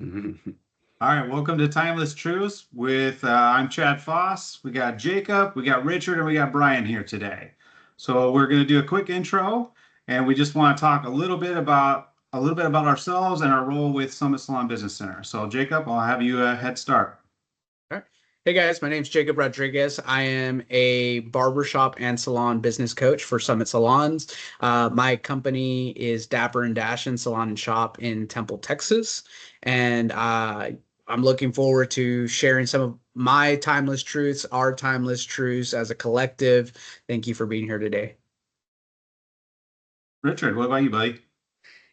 All right, welcome to Timeless Truths with I'm Chad Foss. We got Jacob, we got Richard, and we got Brian here today. So we're going to do a quick intro, and we just want to talk a little bit about ourselves and our role with Summit Salon Business Center. So Jacob, I'll have you head start. All right. Hey guys, my name's Jacob Rodriguez. I am a barbershop and salon business coach for Summit Salons. My company is Dapper and Dashin Salon and Shop in Temple, Texas. And I'm looking forward to sharing some of my timeless truths, our timeless truths as a collective. Thank you for being here today. Richard, what about you, buddy?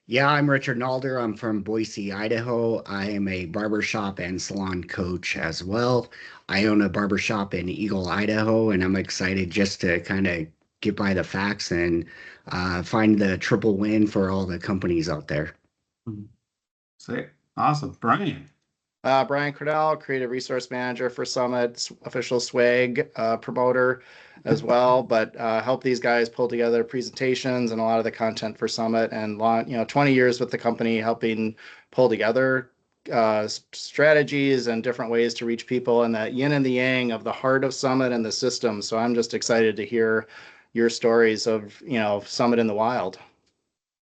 Yeah, I'm Richard Nalder. I'm from Boise, Idaho. I am a barbershop and salon coach as well. I own a barbershop in Eagle, Idaho, and I'm excited just to kind of get by the facts and find the triple win for all the companies out there. Sick. Awesome. Brian. Brian Cradell, Creative Resource Manager for Summit, official swag promoter as well, but help these guys pull together presentations and a lot of the content for Summit, and 20 years with the company helping pull together strategies and different ways to reach people and that yin and the yang of the heart of Summit and the system. So I'm just excited to hear your stories of, Summit in the wild.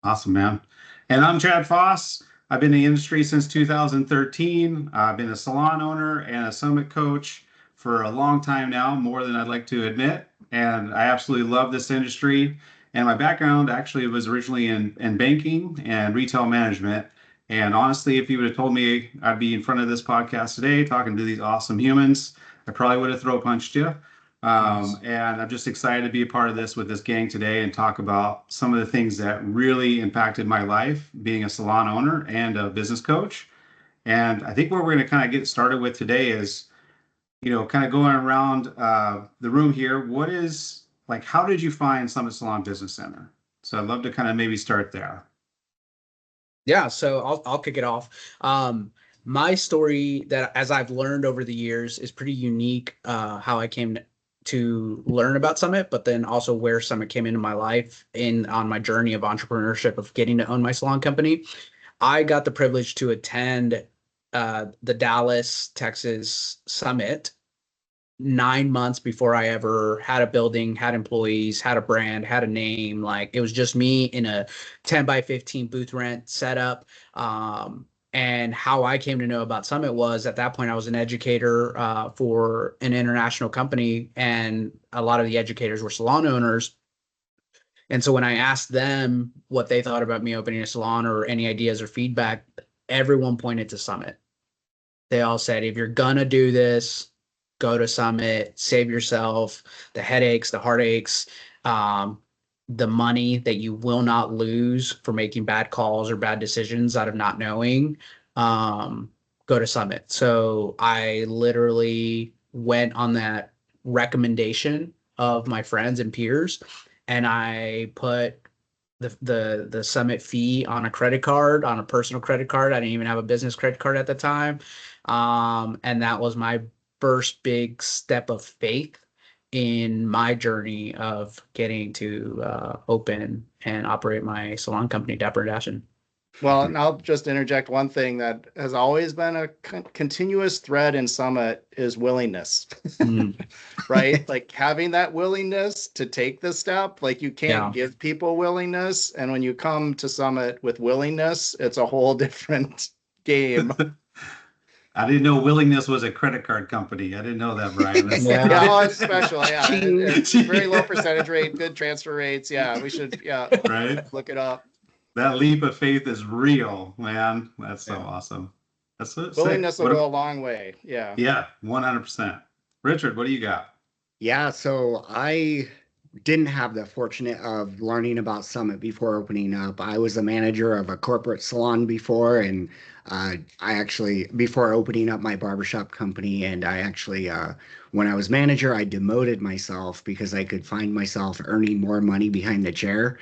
Awesome, man. And I'm Chad Foss. I've been in the industry since 2013. I've been a salon owner and a Summit coach for a long time now, more than I'd like to admit. And I absolutely love this industry. And my background actually was originally in banking and retail management. And honestly, if you would have told me I'd be in front of this podcast today talking to these awesome humans, I probably would have throw punched you. And I'm just excited to be a part of this with this gang today and talk about some of the things that really impacted my life being a salon owner and a business coach. And I think what we're going to kind of get started with today is, kind of going around the room here. How did you find Summit Salon Business Center? So I'd love to kind of maybe start there. Yeah, so I'll kick it off. My story, that as I've learned over the years, is pretty unique. How I came to learn about Summit, but then also where Summit came into my life on my journey of entrepreneurship of getting to own my salon company. I got the privilege to attend the Dallas, Texas Summit 9 months before I ever had a building, had employees, had a brand, had a name. Like, it was just me in a 10 by 15 booth rent setup. And how I came to know about Summit was, at that point, I was an educator for an international company, and a lot of the educators were salon owners. And so when I asked them what they thought about me opening a salon or any ideas or feedback, everyone pointed to Summit. They all said, if you're gonna do this, go to Summit, save yourself the headaches, the heartaches, the money that you will not lose for making bad calls or bad decisions out of not knowing. Go to Summit. So I literally went on that recommendation of my friends and peers, and I put the Summit fee on a credit card, on a personal credit card. I didn't even have a business credit card at the time. And that was my first big step of faith in my journey of getting to open and operate my salon company, Dapper and Dashin. Well, and I'll just interject one thing that has always been a continuous thread in Summit is willingness, right? Like, having that willingness to take the step. Like, you can't give people willingness. And when you come to Summit with willingness, it's a whole different game. I didn't know Willingness was a credit card company. I didn't know that, Brian. Yeah, it's special. Yeah, it's very low percentage rate, good transfer rates. Yeah, we should right? Look it up. That leap of faith is real, man. That's so awesome. That's so willingness will go a long way. Yeah. Yeah, 100%. Richard, what do you got? Yeah, so I didn't have the fortunate of learning about Summit before opening up. I was a manager of a corporate salon before, and before opening up my barbershop company, and when I was manager, I demoted myself because I could find myself earning more money behind the chair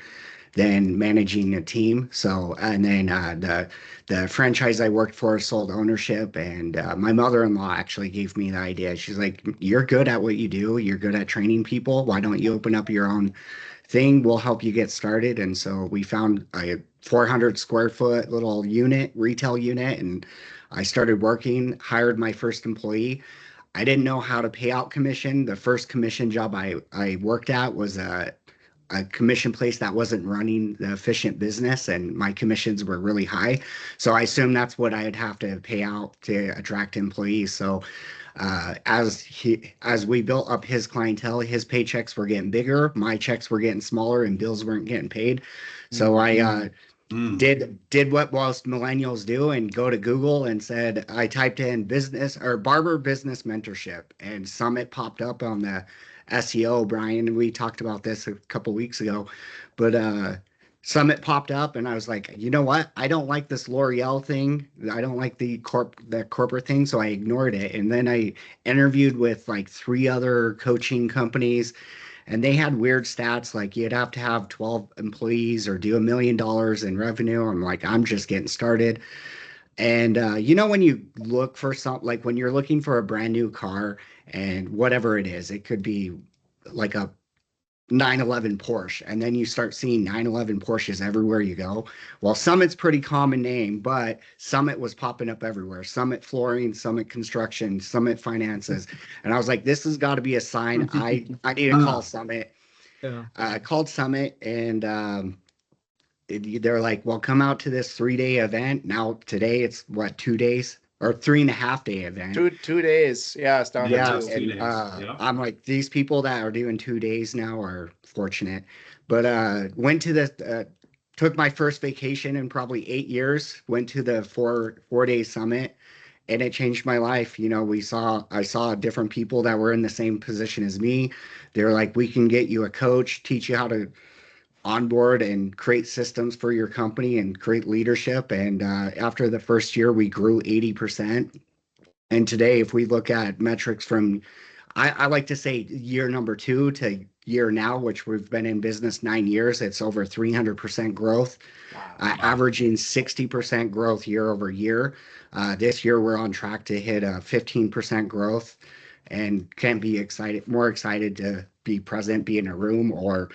than managing a team. So, and then the franchise I worked for sold ownership, and my mother-in-law actually gave me the idea. She's like, "You're good at what you do. You're good at training people. Why don't you open up your own thing? We'll help you get started." And so we found a 400 square foot little unit, retail unit, and I started working, hired my first employee. I didn't know how to pay out commission. The first commission job I worked at was a commission place that wasn't running the efficient business, and my commissions were really high. So I assumed that's what I'd have to pay out to attract employees. So as we built up his clientele, his paychecks were getting bigger, my checks were getting smaller, and bills weren't getting paid. So I did what most millennials do and go to Google and said, I typed in business or barber business mentorship, and Summit popped up on the SEO. Brian, we talked about this a couple weeks ago, but Summit popped up, and I was like, you know what? I don't like this L'Oreal thing. I don't like the corporate thing, so I ignored it. And then I interviewed with like 3 other coaching companies, and they had weird stats like you'd have to have 12 employees or do $1 million in revenue. I'm like, I'm just getting started. And when you look for something, like when you're looking for a brand new car, and whatever it is, it could be like a 911 Porsche, and then you start seeing 911 Porsches everywhere you go. Well, Summit's pretty common name, but Summit was popping up everywhere. Summit Flooring, Summit Construction, Summit Finances. And I was like, this has got to be a sign. I need to call Summit. Yeah. I called Summit, and they're like, well, come out to this 3-day event. Now today it's what, 2 days or 3.5-day event. 2 days. Yeah, it's down Yeah, to 2. and 2 days. Yep. I'm like, these people that are doing 2 days now are fortunate. But went to the took my first vacation in probably 8 years. Went to the 4-day summit, and it changed my life. I saw different people that were in the same position as me. They're like, we can get you a coach, teach you how to onboard and create systems for your company and create leadership. And after the first year, we grew 80%. And today, if we look at metrics from, I like to say year number 2 to year now, which we've been in business 9 years, it's over 300% growth, averaging 60% growth year over year. This year, we're on track to hit a 15% growth, and can't be more excited to be present, be in a room or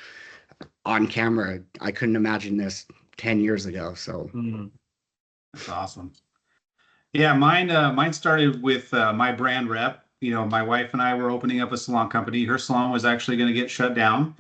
on camera. I couldn't imagine this 10 years ago. So That's awesome. Yeah, mine started with my brand rep. My wife and I were opening up a salon company. Her salon was actually going to get shut down.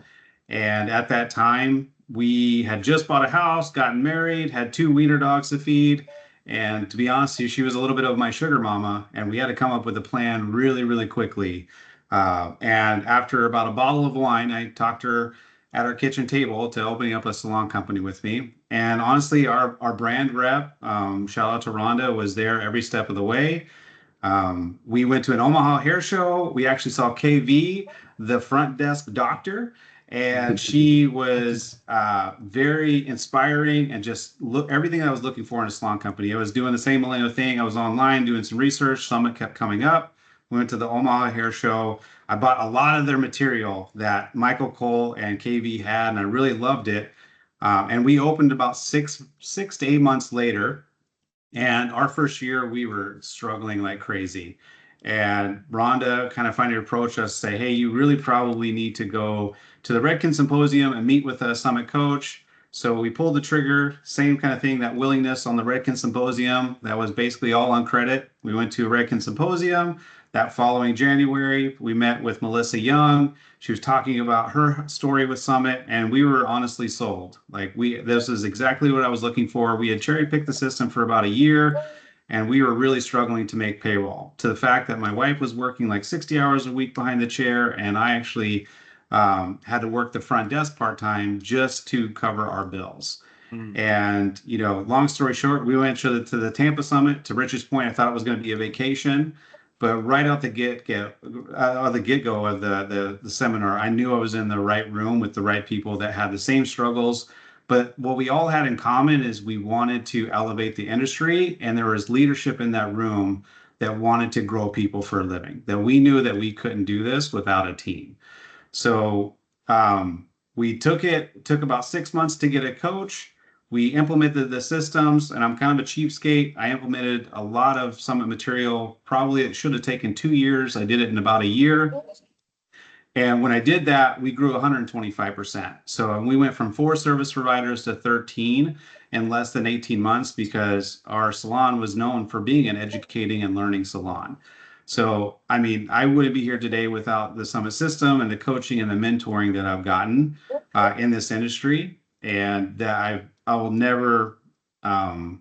And at that time, we had just bought a house, gotten married, had 2 wiener dogs to feed. And to be honest with you, she was a little bit of my sugar mama, and we had to come up with a plan really, really quickly. And after about a bottle of wine, I talked her at our kitchen table to opening up a salon company with me. And honestly, our brand rep, shout out to Rhonda, was there every step of the way. We went to an Omaha hair show. We actually saw KV, the front desk doctor, and she was very inspiring and just everything I was looking for in a salon company. I was doing the same millennial thing. I was online doing some research. Summit kept coming up. We went to the Omaha hair show. I bought a lot of their material that Michael Cole and KV had, and I really loved it. And we opened about 6 to 8 months later. And our first year, we were struggling like crazy. And Rhonda kind of finally approached us, say, hey, you really probably need to go to the Redken Symposium and meet with a Summit coach. So we pulled the trigger, same kind of thing, that willingness on the Redken Symposium. That was basically all on credit. We went to a Redken Symposium. That following January, we met with Melissa Young. She was talking about her story with Summit, and we were honestly sold. This is exactly what I was looking for. We had cherry picked the system for about a year, and we were really struggling to make payroll, to the fact that my wife was working like 60 hours a week behind the chair, and I actually had to work the front desk part-time just to cover our bills. And, long story short, we went to the Tampa Summit. To Rich's point, I thought it was going to be a vacation. But right out the get-go of the seminar, I knew I was in the right room with the right people that had the same struggles. But what we all had in common is we wanted to elevate the industry, and there was leadership in that room that wanted to grow people for a living, that we knew that we couldn't do this without a team. So took about 6 months to get a coach. We implemented the systems, and I'm kind of a cheapskate. I implemented a lot of Summit material. Probably it should have taken 2 years. I did it in about a year. And when I did that, we grew 125%. So we went from 4 service providers to 13 in less than 18 months because our salon was known for being an educating and learning salon. So, I mean, I wouldn't be here today without the Summit system and the coaching and the mentoring that I've gotten in this industry, and that I will never can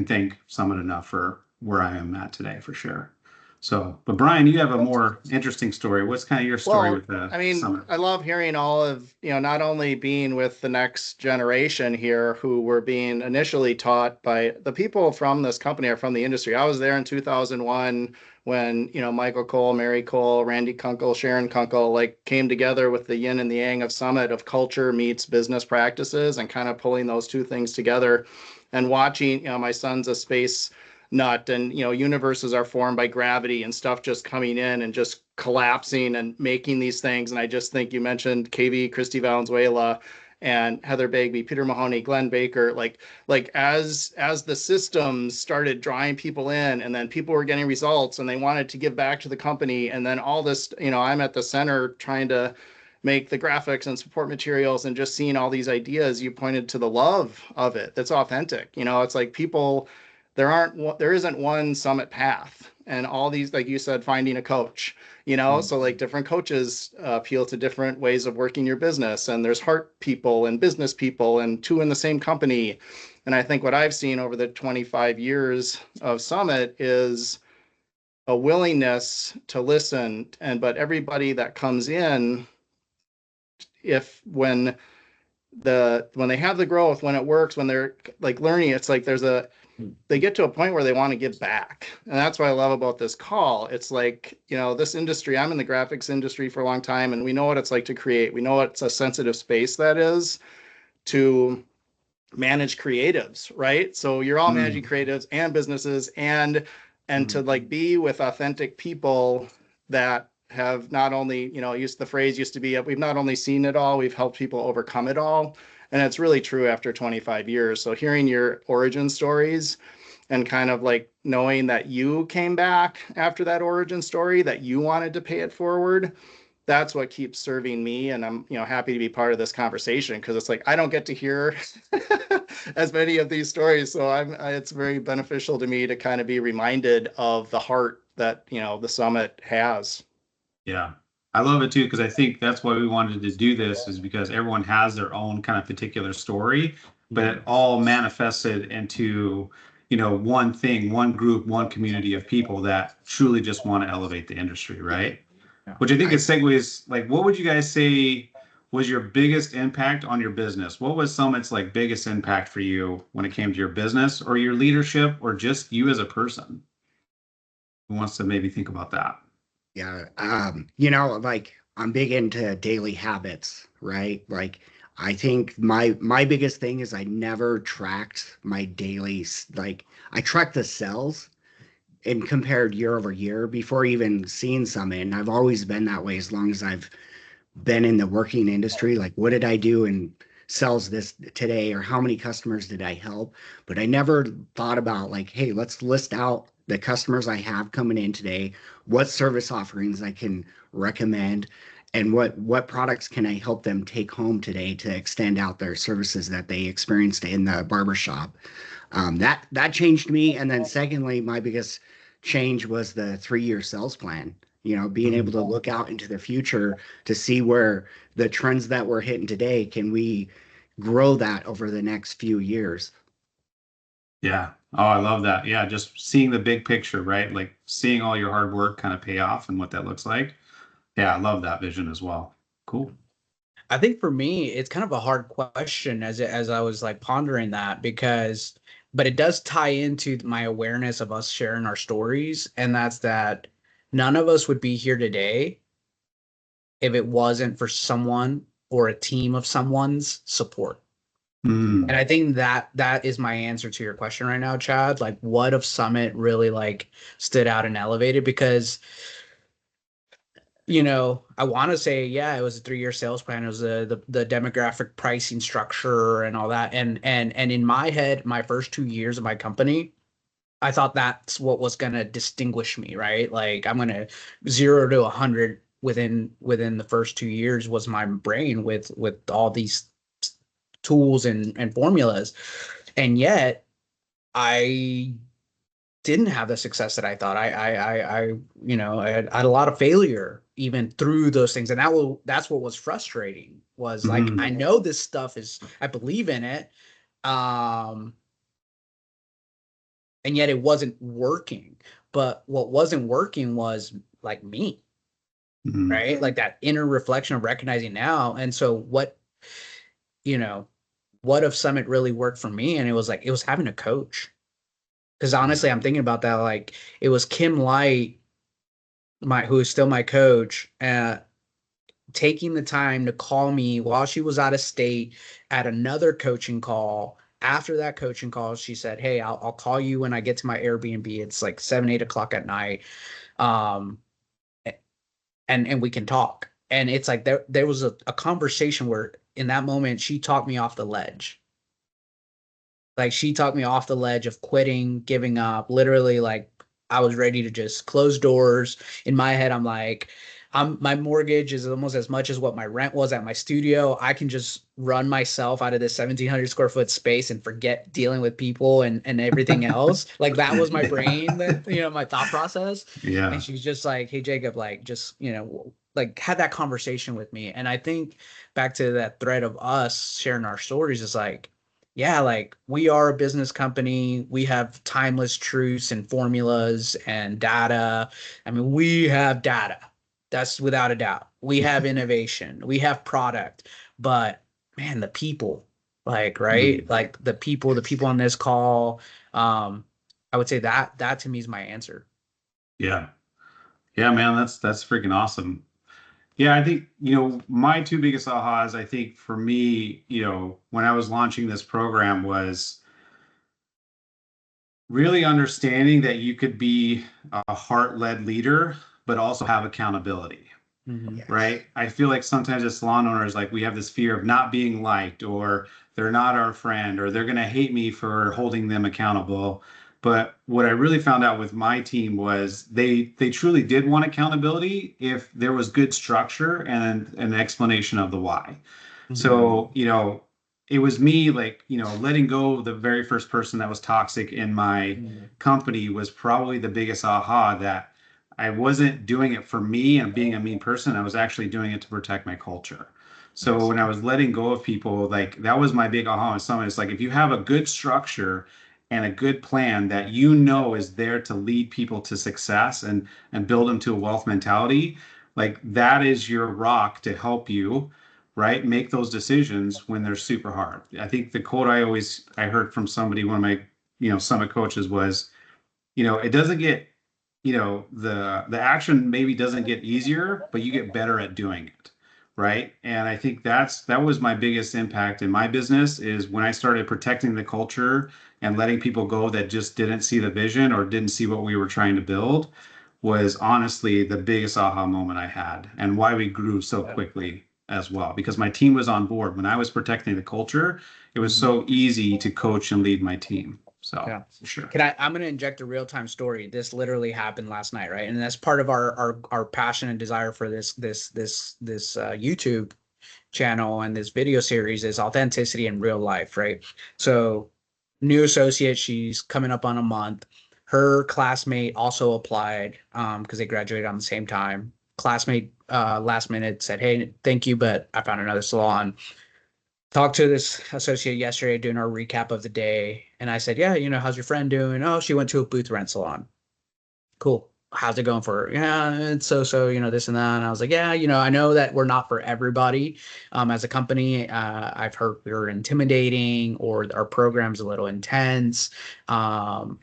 thank Summit enough for where I am at today, for sure. So, but Brian, you have a more interesting story. What's kind of your story with the Summit? I love hearing all of, not only being with the next generation here who were being initially taught by the people from this company or from the industry. I was there in 2001 when, Michael Cole, Mary Cole, Randy Kunkel, Sharon Kunkel, like came together with the yin and the yang of Summit, of culture meets business practices, and kind of pulling those two things together and watching, my son's a space nut, and universes are formed by gravity and stuff just coming in and just collapsing and making these things. And I just think you mentioned KV, Christy Valenzuela, and Heather Bagby, Peter Mahoney, Glenn Baker, like as the systems started drawing people in, and then people were getting results and they wanted to give back to the company, and then all this, I'm at the center trying to make the graphics and support materials, and just seeing all these ideas. You pointed to the love of it. That's authentic. It's like people, there isn't one Summit path, and all these, like you said, finding a coach, so like different coaches appeal to different ways of working your business. And there's heart people and business people, and two in the same company. And I think what I've seen over the 25 years of Summit is a willingness to listen. But everybody that comes in, when they have the growth, when it works, when they're like learning, it's like they get to a point where they want to give back. And that's what I love about this call. It's like, this industry, I'm in the graphics industry for a long time, and we know what it's like to create. We know what's a sensitive space that is to manage creatives, right? So you're all managing creatives and businesses, and to like be with authentic people that have not only, the phrase used to be, we've not only seen it all, we've helped people overcome it all. And it's really true after 25 years. So hearing your origin stories, and kind of like knowing that you came back after that origin story, that you wanted to pay it forward, that's what keeps serving me. And I'm, happy to be part of this conversation, because it's like, I don't get to hear as many of these stories. So it's very beneficial to me to kind of be reminded of the heart that, the Summit has. Yeah. I love it too, because I think that's why we wanted to do this, is because everyone has their own kind of particular story, but it all manifested into, one thing, one group, one community of people that truly just want to elevate the industry, right? Yeah. Which I think it segues, like, what would you guys say was your biggest impact on your business? What was Summit's like biggest impact for you when it came to your business or your leadership, or just you as a person? Who wants to maybe think about that? Yeah. Like I'm big into daily habits, right? Like I think my biggest thing is I never tracked my daily, like I tracked the sales and compared year over year before even seeing Summit. And I've always been that way as long as I've been in the working industry. Like, what did I do in sales this today, or how many customers did I help? But I never thought about like, hey, let's list out the customers I have coming in today, what service offerings I can recommend, and what products can I help them take home today to extend out their services that they experienced in the barbershop. That changed me. And then secondly, my biggest change was the 3-year sales plan. Being able to look out into the future to see where the trends that we're hitting today, can we grow that over the next few years? Yeah. Oh, I love that. Yeah. Just seeing the big picture, right? Like seeing all your hard work kind of pay off and what that looks like. Yeah. I love that vision as well. Cool. I think for me, it's kind of a hard question as I was like pondering that, but it does tie into my awareness of us sharing our stories. And that's that none of us would be here today if it wasn't for someone or a team of someone's support. And I think that is my answer to your question right now, Chad. Like, what if Summit really like stood out and elevated? Because I want to say, yeah, it was a 3-year sales plan. It was the demographic pricing structure and all that. And in my head, my first 2 years of my company, I thought that's what was going to distinguish me, right? Like I'm going to 0 to 100 within the first 2 years was my brain with all these tools and formulas. And yet I didn't have the success that I thought. I had a lot of failure even through those things, and that's what was frustrating. Was like Mhm. I know this stuff is, I believe in it, and yet it wasn't working. But what wasn't working was like me, Mhm. right? Like that inner reflection of recognizing now. And so you know, what if Summit really worked for me? And it was like it was having a coach. Because honestly, I'm thinking about that. Like it was Kim Light, who is still my coach, taking the time to call me while she was out of state at another coaching call. After that coaching call, she said, "Hey, I'll call you when I get to my Airbnb. It's like 7, 8 o'clock at night, um, and we can talk." And it's like there was a conversation where in that moment she talked me off the ledge. Like she talked me off the ledge of quitting, giving up, literally like I was ready to just close doors. In my head, I'm like, my mortgage is almost as much as what my rent was at my studio. I can just run myself out of this 1,700 square foot space and forget dealing with people and everything else. Like that was my brain, that, my thought process. And Yeah. she's just like, "Hey, Jacob, like just, like had that conversation with me." And I think back to that thread of us sharing our stories is like, yeah, like we are a business company. We have timeless truths and formulas and data. I mean, we have data. That's without a doubt. We have innovation. We have product. But man, the people, like, right? Mhm. Like the people on this call, I would say that to me is my answer. Yeah. Yeah, man, that's freaking awesome. Yeah, I think, my two biggest ahas, I think for me, when I was launching this program was really understanding that you could be a heart-led leader, but also have accountability, Mhm. Yes. right? I feel like sometimes as salon owners, like we have this fear of not being liked, or they're not our friend, or they're going to hate me for holding them accountable. But what I really found out with my team was they truly did want accountability if there was good structure and an explanation of the why. Mhm. So, it was me like, letting go of the very first person that was toxic in my Mhm. company was probably the biggest aha, that I wasn't doing it for me and being a mean person. I was actually doing it to protect my culture. So Yes. when I was letting go of people, like that was my big aha in Summit. It's like if you have a good structure and a good plan that is there to lead people to success and build them to a wealth mentality, like that is your rock to help you, right, make those decisions when they're super hard. I think the quote I heard from somebody, one of my, Summit coaches was, it doesn't get, the action maybe doesn't get easier, but you get better at doing it. Right. And I think that was my biggest impact in my business, is when I started protecting the culture and letting people go that just didn't see the vision or didn't see what we were trying to build, was honestly the biggest aha moment I had, and why we grew so Yeah. quickly as well, because my team was on board. When I was protecting the culture, it was Mhm. so easy to coach and lead my team. So Yeah. for sure. I'm going to inject a real-time story. This literally happened last night, right? And that's part of our passion and desire for this YouTube channel and this video series is authenticity in real life, right? So, new associate, she's coming up on a month. Her classmate also applied because they graduated on the same time. Classmate last minute said, "Hey, thank you, but I found another salon." Talked to this associate yesterday doing our recap of the day. And I said, "Yeah, how's your friend doing?" "Oh, she went to a booth rent salon." "Cool. How's it going for her?" "Yeah, it's so, this and that." And I was like, "Yeah, I know that we're not for everybody. As a company, I've heard we're intimidating or our program's a little intense." And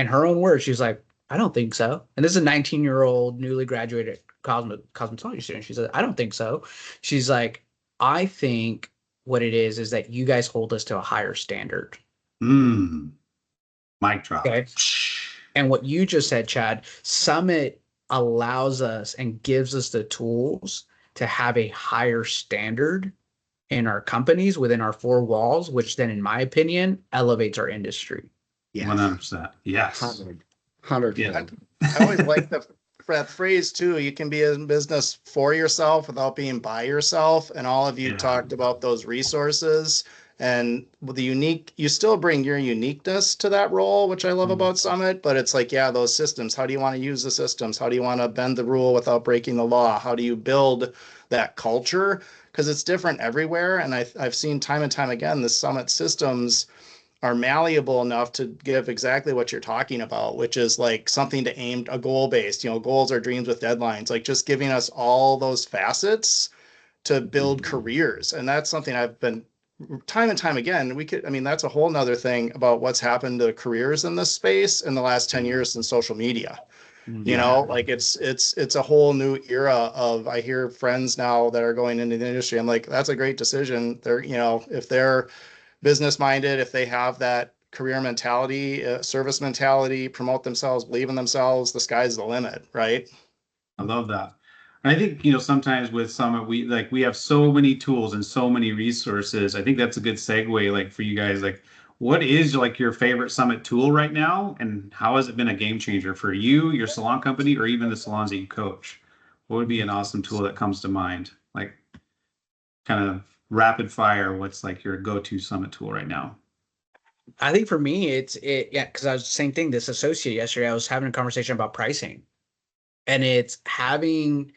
her own words, she's like, "I don't think so." And this is a 19-year-old newly graduated cosmetology student. She said, "I don't think so." She's like, "I think what it is that you guys hold us to a higher standard." Mm, mic drop. Okay. And what you just said, Chad, Summit allows us and gives us the tools to have a higher standard in our companies within our four walls, which then, in my opinion, elevates our industry. Yes. 100%. Yes. 100 Yeah. fold. I always like that phrase too. You can be in business for yourself without being by yourself. And all of you Yeah. talked about those resources and the unique, you still bring your uniqueness to that role, which I love about Summit, but it's like, yeah, those systems, how do you want to use the systems? How do you want to bend the rule without breaking the law? How do you build that culture? Because it's different everywhere. And I've seen time and time again, the Summit systems are malleable enough to give exactly what you're talking about, which is like something to aim a goal based, goals are dreams with deadlines, like just giving us all those facets to build careers. And that's something I've been time and time again, that's a whole nother thing about what's happened to careers in this space in the last 10 years in social media. Like it's a whole new era of, I hear friends now that are going into the industry. I'm like, that's a great decision. They're, if they're business minded, if they have that career mentality, service mentality, promote themselves, believe in themselves, the sky's the limit, right? I love that. And I think, sometimes with Summit, we have so many tools and so many resources. I think that's a good segue, like for you guys, like what is like your favorite Summit tool right now? And how has it been a game changer for you, your salon company, or even the salons that you coach? What would be an awesome tool that comes to mind? Like kind of rapid fire, what's like your go-to Summit tool right now? I think for me, because I was the same thing. This associate yesterday, I was having a conversation about pricing, and it's having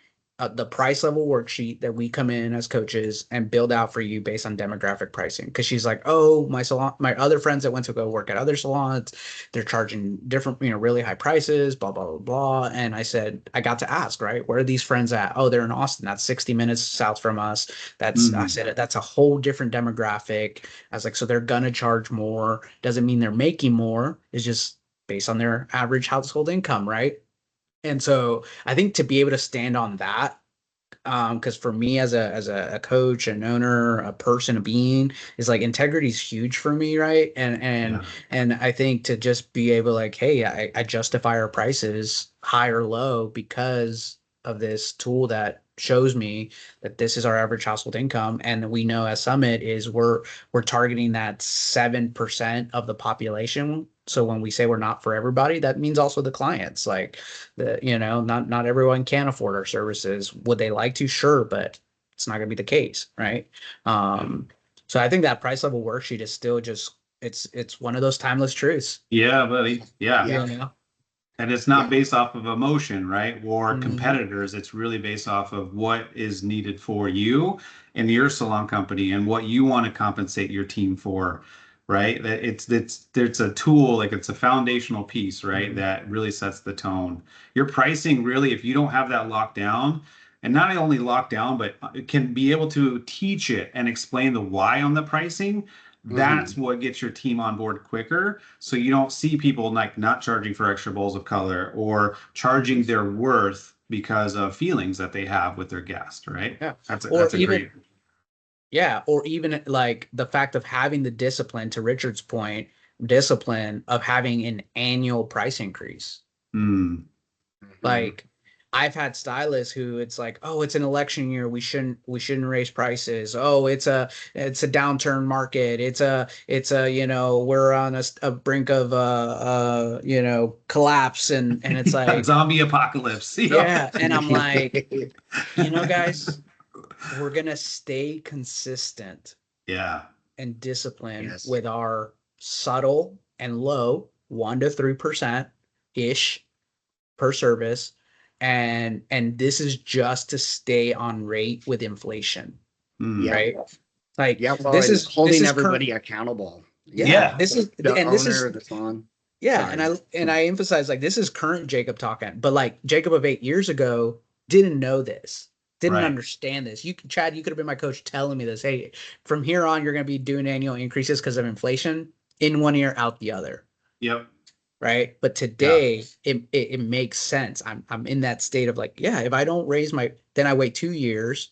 the price level worksheet that we come in as coaches and build out for you based on demographic pricing. Because she's like, oh, my other friends that went to go work at other salons, they're charging different, really high prices, blah, blah, blah, blah. And I said, I got to ask, right, where are these friends at? Oh, they're in Austin. That's 60 minutes south from us. I said, that's a whole different demographic. I was like, so they're going to charge more. Doesn't mean they're making more. It's just based on their average household income, right? And so I think to be able to stand on that, because for me as a coach, an owner, a person, a being, is like integrity is huge for me, right? And I think to just be able like, hey, I justify our prices high or low because of this tool that shows me that this is our average household income, and we know as Summit is we're targeting that 7% of the population. So when we say we're not for everybody, that means also the clients. Like not everyone can afford our services. Would they like to? Sure, but it's not going to be the case, right? So I think that price level worksheet is still just it's one of those timeless truths. Yeah, buddy. Yeah. You know? And it's not based off of emotion, right? Or competitors. It's really based off of what is needed for you and your salon company and what you want to compensate your team for, right? That it's a tool, like it's a foundational piece, right? That really sets the tone. Your pricing really, if you don't have that locked down, and not only locked down, but can be able to teach it and explain the why on the pricing. That's what gets your team on board quicker. So you don't see people like not charging for extra bowls of color or charging their worth because of feelings that they have with their guest, right? Yeah. That's a even, great. Yeah. Or even like the fact of having the discipline, to Richard's point, discipline of having an annual price increase. Like I've had stylists who it's like, oh, it's an election year, we shouldn't raise prices. Oh, it's a downturn market. It's a we're on a brink of collapse, and it's like Zombie apocalypse. Yeah, and I'm like, guys, we're gonna stay consistent. Yeah. And disciplined with our subtle and low 1 to 3% ish per service, and this is just to stay on rate with inflation, right? Like this is holding everybody accountable. This is the and owner this is of the salon. and I emphasize, like, this is current Jacob talking, but like Jacob of 8 years ago didn't know this, didn't understand this. Chad, you could have been my coach telling me this. Hey, from here on, you're going to be doing annual increases because of inflation, in one ear, out the other. Yep. Right. But today it makes sense. I'm in that state of like, if I don't raise then I wait 2 years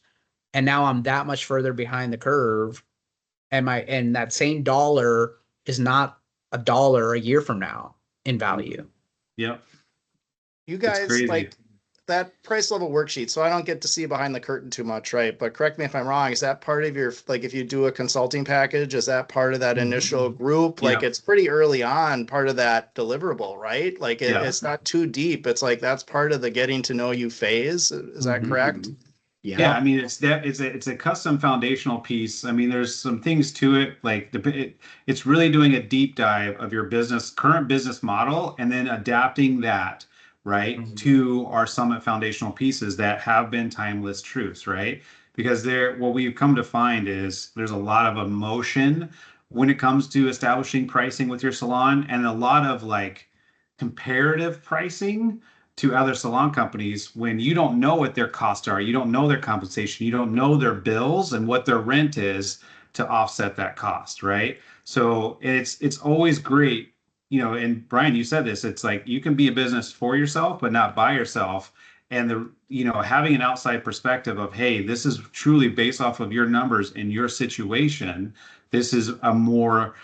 and now I'm that much further behind the curve. And that same dollar is not $1 a year from now in value. Yep. You guys, like, that price level worksheet, so I don't get to see behind the curtain too much, right? But correct me if I'm wrong, is that part of your, like, if you do a consulting package, is that part of that initial group? Like, it's pretty early on, part of that deliverable, right? Like, it's not too deep. It's like, that's part of the getting to know you phase. Is that correct? Yeah, I mean, it's a custom foundational piece. I mean, there's some things to it, like it's really doing a deep dive of your current business model, and then adapting that, right, to our Summit foundational pieces that have been timeless truths, right? Because what we've come to find is there's a lot of emotion when it comes to establishing pricing with your salon, and a lot of like comparative pricing to other salon companies when you don't know what their costs are, you don't know their compensation, you don't know their bills and what their rent is to offset that cost, right? So it's always great, and Brian, you said this, it's like you can be a business for yourself, but not by yourself. And having an outside perspective of, hey, this is truly based off of your numbers in your situation. This is a more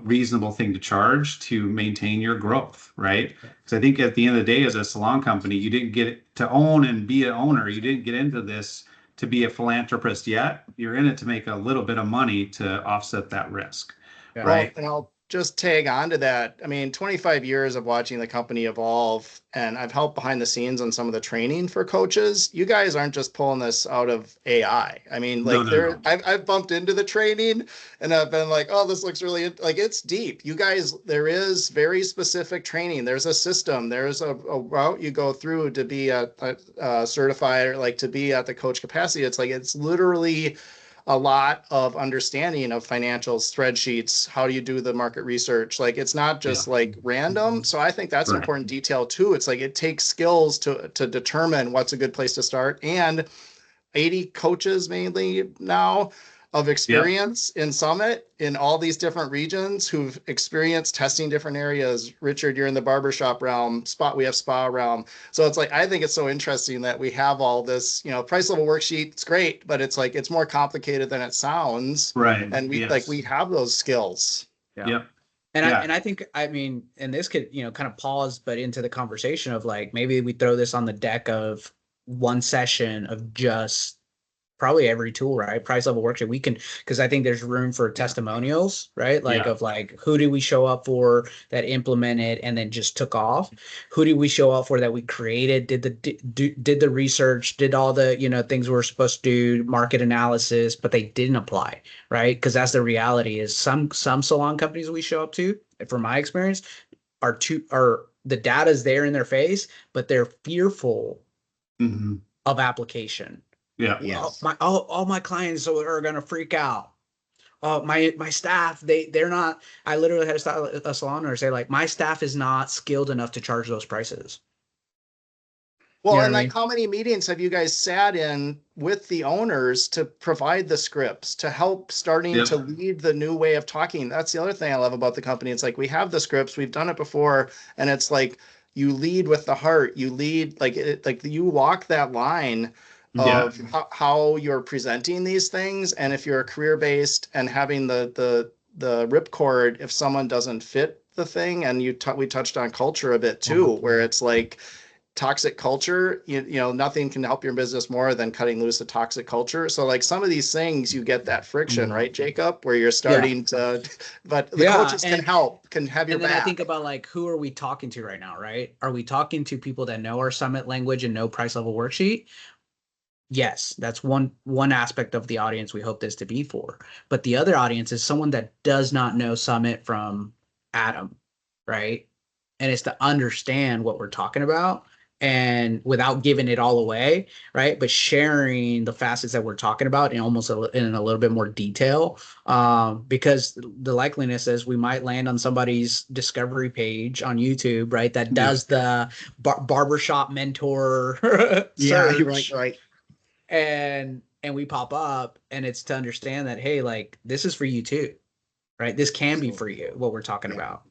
reasonable thing to charge to maintain your growth, right? Because I think at the end of the day, as a salon company, you didn't get to own and be an owner. You didn't get into this to be a philanthropist yet. You're in it to make a little bit of money to offset that risk, right? Well, and I'll just tag on to that. I mean, 25 years of watching the company evolve, and I've helped behind the scenes on some of the training for coaches. You guys aren't just pulling this out of AI. I mean, like No. I've bumped into the training and I've been like, oh, this looks really like it's deep. You guys, there is very specific training. There's a system. There's a route you go through to be a certified, or like to be at the coach capacity. It's like it's literally a lot of understanding of financials, spreadsheets. How do you do the market research? Like, it's not just like random. So I think that's an important detail too. It's like, it takes skills to determine what's a good place to start. And 80 coaches mainly now of experience in Summit in all these different regions who've experienced testing different areas. Richard, you're in the barbershop realm, we have spa realm. So it's like, I think it's so interesting that we have all this, price level worksheet. It's great, but it's like, it's more complicated than it sounds. Right. And we have those skills. Yep. And I think, I mean, and this could, kind of pause, but into the conversation of like, maybe we throw this on the deck of one session of just probably every tool, right? Price level worksheet. We can, because I think there's room for testimonials, right? Like of like, who did we show up for that implemented and then just took off? Who did we show up for that we created, did the research, did all the, things we were supposed to do, market analysis, but they didn't apply, right? Because that's the reality is some salon companies we show up to, from my experience, are the data's there in their face, but they're fearful of application. Yeah. Yes. All my clients are gonna freak out. My staff, they're not. I literally had a salon owner say like, my staff is not skilled enough to charge those prices. Well, and like, how many meetings have you guys sat in with the owners to provide the scripts, to help starting to lead the new way of talking? That's the other thing I love about the company. It's like, we have the scripts, we've done it before, and it's like, you lead with the heart. You lead like you walk that line of how you're presenting these things. And if you're career based and having the ripcord, if someone doesn't fit the thing, and we touched on culture a bit too, where it's like toxic culture, nothing can help your business more than cutting loose a toxic culture. So like, some of these things, you get that friction, right, Jacob, where you're starting to, but the coaches can help, can have your back. And then I think about like, who are we talking to right now, right? Are we talking to people that know our Summit language and know price level worksheet? Yes, that's one aspect of the audience we hope this to be for. But the other audience is someone that does not know Summit from Adam, right? And it's to understand what we're talking about, and without giving it all away, right? But sharing the facets that we're talking about in almost in a little bit more detail, because the likeliness is we might land on somebody's discovery page on YouTube, right? That does the barbershop mentor search. Right. And we pop up, and it's to understand that, hey, like, this is for you too, right? This can be for you, what we're talking about.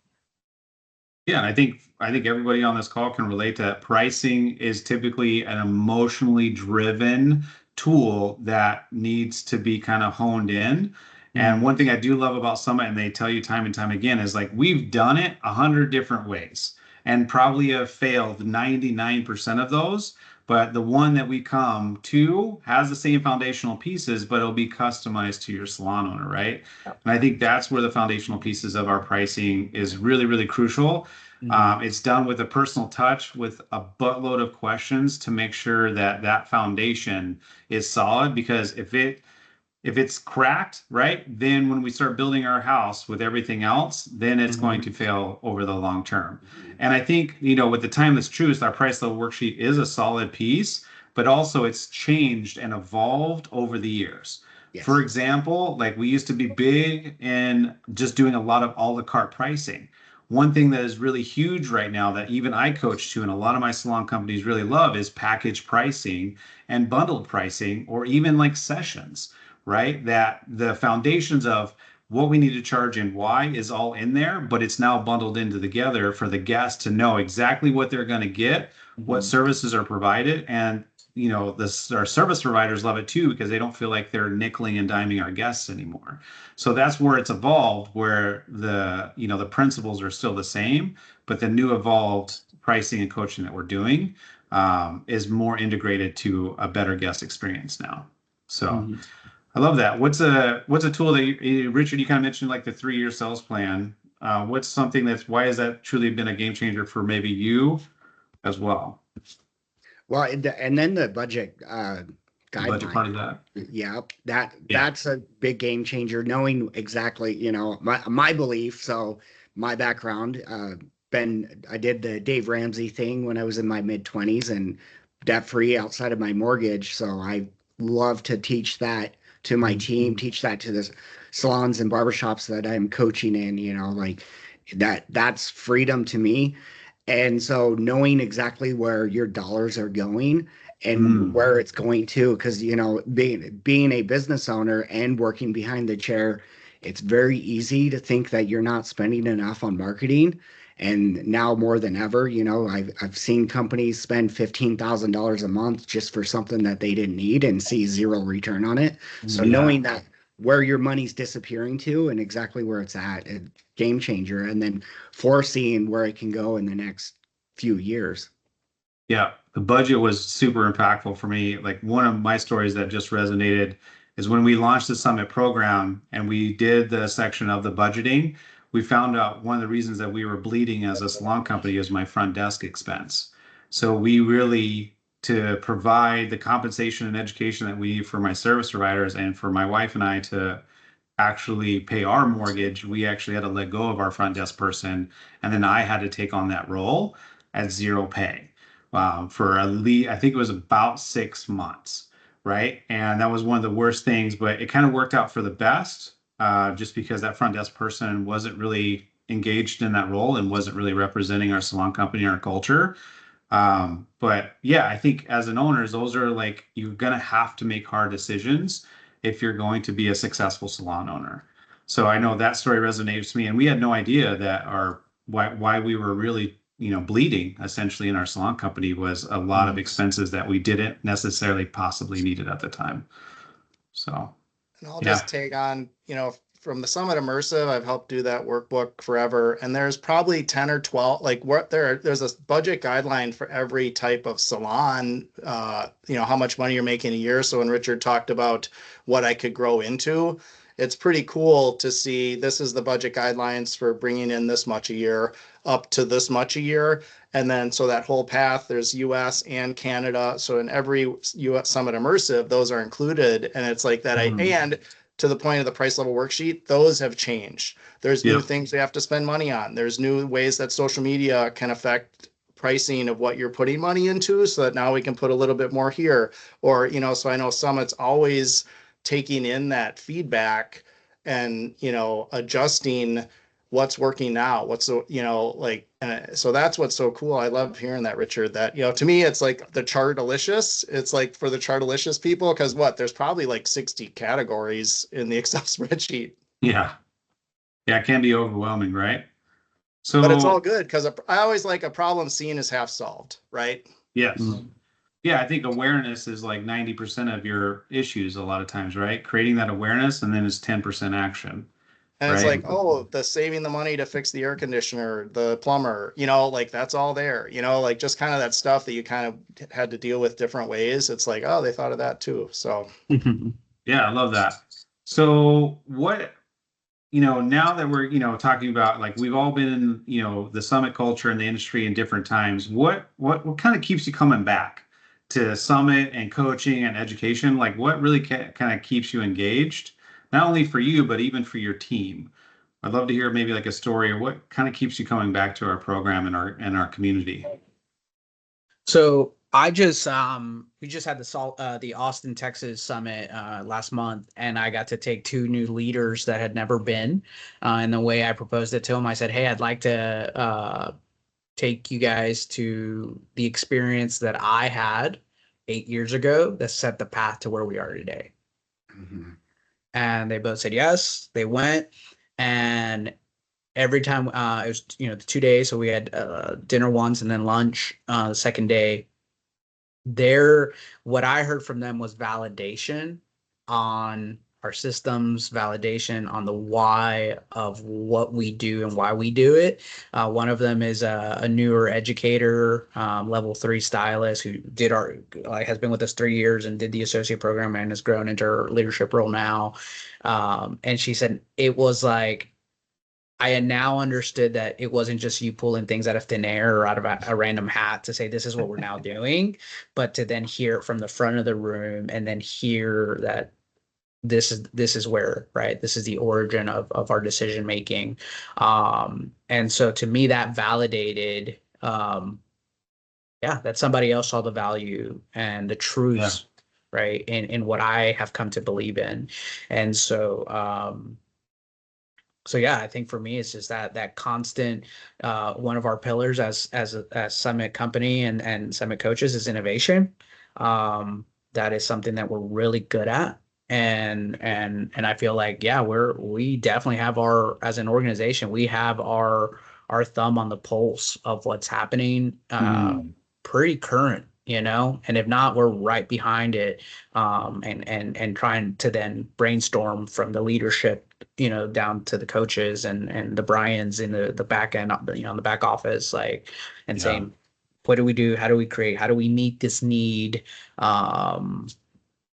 Yeah, and I think everybody on this call can relate to that. Pricing is typically an emotionally driven tool that needs to be kind of honed in. And one thing I do love about Summit, and they tell you time and time again, is like, we've done it 100 different ways. and probably have failed 99% of those. But the one that we come to has the same foundational pieces, but it'll be customized to your salon owner, right? And I think that's where the foundational pieces of our pricing is really, really crucial. It's done with a personal touch, with a buttload of questions to make sure that that foundation is solid. Because if it's cracked, right, then when we start building our house with everything else, then it's going to fail over the long term. And I think, with the timeless truth, our price level worksheet is a solid piece, but also it's changed and evolved over the years. Yes. For example, like we used to be big in just doing a lot of a la carte pricing. One thing that is really huge right now that even I coach to and a lot of my salon companies really love is package pricing and bundled pricing, or even like sessions, right? That the foundations of what we need to charge and why is all in there, but it's now bundled into together for the guest to know exactly what they're going to get, what services are provided. And, our service providers love it too, because they don't feel like they're nickeling and diming our guests anymore. So that's where it's evolved, where the principles are still the same, but the new evolved pricing and coaching that we're doing is more integrated to a better guest experience now. So I love that. What's a tool that Richard, you kind of mentioned like the 3-year sales plan. What's something why has that truly been a game changer for maybe you as well? Well, and then the budget guideline. Budget part of that. Yeah, that's a big game changer. Knowing exactly, my belief. So my background, I did the Dave Ramsey thing when I was in my mid-20s and debt free outside of my mortgage. So I love to teach that to my team, teach that to the salons and barbershops that I'm coaching in. Like that's freedom to me. And so knowing exactly where your dollars are going and where it's going to, because, being a business owner and working behind the chair, it's very easy to think that you're not spending enough on marketing. And now more than ever, I've seen companies spend $15,000 a month just for something that they didn't need and see zero return on it. So knowing that where your money's disappearing to and exactly where it's at, a game changer, and then foreseeing where it can go in the next few years. Yeah, the budget was super impactful for me. Like one of my stories that just resonated is when we launched the Summit program and we did the section of the budgeting, we found out one of the reasons that we were bleeding as a salon company is my front desk expense. So we really, to provide the compensation and education that we need for my service providers and for my wife and I to actually pay our mortgage, we actually had to let go of our front desk person. And then I had to take on that role at zero pay for I think it was about 6 months, right? And that was one of the worst things, but it kind of worked out for the best, just because that front desk person wasn't really engaged in that role and wasn't really representing our salon company, our culture. But yeah, I think as an owner, those are like, you're going to have to make hard decisions if you're going to be a successful salon owner. So I know that story resonates with me, and we had no idea that why we were really, bleeding essentially in our salon company was a lot of expenses that we didn't necessarily possibly needed at the time. So, and I'll just take on, from the Summit Immersive, I've helped do that workbook forever. And there's probably 10 or 12, there's a budget guideline for every type of salon, how much money you're making a year. So when Richard talked about what I could grow into, it's pretty cool to see this is the budget guidelines for bringing in this much a year up to this much a year. And then, so that whole path, there's US and Canada. So in every US Summit Immersive, those are included. And it's like that. And to the point of the price level worksheet, those have changed. There's new things we have to spend money on. There's new ways that social media can affect pricing of what you're putting money into, so that now we can put a little bit more here. Or, so I know Summit's always taking in that feedback and, adjusting what's working now, so that's what's so cool. I love hearing that, Richard, that, to me, it's like the Chartalicious. It's like for the Chartalicious people, because there's probably like 60 categories in the Excel spreadsheet. Yeah, it can be overwhelming, right? So, but it's all good, because I always like a problem seen is half solved, right? Yes. Yeah, I think awareness is like 90% of your issues a lot of times, right? Creating that awareness, and then it's 10% action. And it's like, oh, the saving the money to fix the air conditioner, the plumber, like that's all there, like just kind of that stuff that you kind of had to deal with different ways. It's like, oh, they thought of that too. So Yeah, I love that. So what, now that we're, talking about, like, we've all been in, the summit culture and the industry in different times, what kind of keeps you coming back to Summit and coaching and education? Like, what really kind of keeps you engaged, not only for you, but even for your team? I'd love to hear maybe like a story, or what kind of keeps you coming back to our program and our community. So I just we just had the Austin, Texas summit last month, and I got to take two new leaders that had never been. And the way I proposed it to them, I said, "Hey, I'd like to take you guys to the experience that I had 8 years ago that set the path to where we are today." Mm-hmm. And they both said yes. They went, and every time it was the 2 days, so we had dinner once and then lunch the second day. What I heard from them was validation on our systems, validation on the why of what we do and why we do it. One of them is a newer educator, level 3 stylist who has been with us 3 years and did the associate program and has grown into her leadership role now. And she said it was like, I had now understood that it wasn't just you pulling things out of thin air or out of a random hat to say, this is what we're now doing, but to then hear it from the front of the room and then hear that this is where, right, this is the origin of our decision making. And so to me, that validated, that somebody else saw the value and the truths, right, in what I have come to believe in. And so yeah, I think for me, it's just that constant, one of our pillars as a Summit company and Summit coaches is innovation. That is something that we're really good at. And I feel like, yeah, we definitely have as an organization, we have our thumb on the pulse of what's happening, pretty current, and if not, we're right behind it, and trying to then brainstorm from the leadership, down to the coaches and the Bryans in the back end, in the back office, like, and saying, what do we do? How do we create? How do we meet this need? And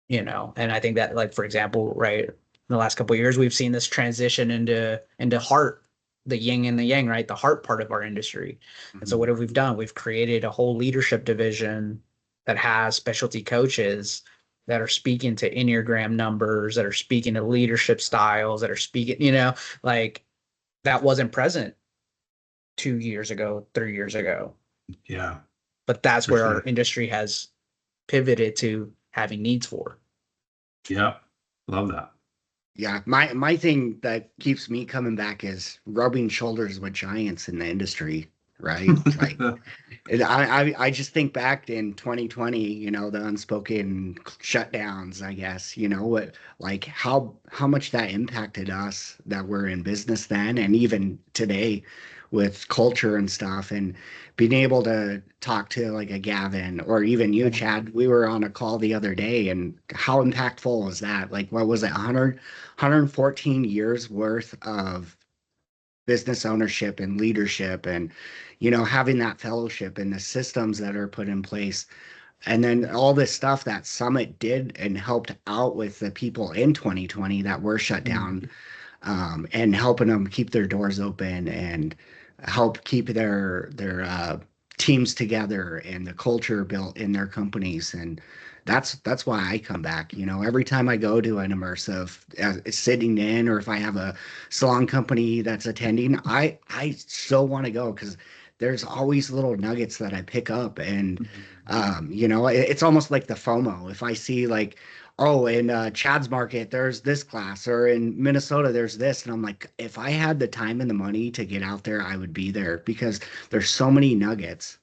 I think that, like, for example, right, in the last couple of years, we've seen this transition into heart, the yin and the yang, right? The heart part of our industry. Mm-hmm. And so what have we done? We've created a whole leadership division that has specialty coaches that are speaking to Enneagram numbers, that are speaking to leadership styles, that are speaking, like, that wasn't present 2 years ago, 3 years ago. Yeah. But that's where our industry has pivoted to having needs for. Yeah. Love that. Yeah. My thing that keeps me coming back is rubbing shoulders with giants in the industry. Right. Like, I just think back in 2020, the unspoken shutdowns, I guess, what, like how much that impacted us that were in business then, and even today with culture and stuff, and being able to talk to like a Gavin or even you, Chad. We were on a call the other day, and how impactful was that? Like, what was it, 114 years worth of business ownership and leadership, and having that fellowship and the systems that are put in place, and then all this stuff that Summit did and helped out with the people in 2020 that were shut down, and helping them keep their doors open and help keep their teams together and the culture built in their companies. And that's why I come back. Every time I go to an immersive, sitting in, or if I have a salon company that's attending, I still want to go, because there's always little nuggets that I pick up. And it's almost like the FOMO. If I see, like, oh, in Chad's market there's this class, or in Minnesota there's this, and I'm like, if I had the time and the money to get out there, I would be there, because there's so many nuggets.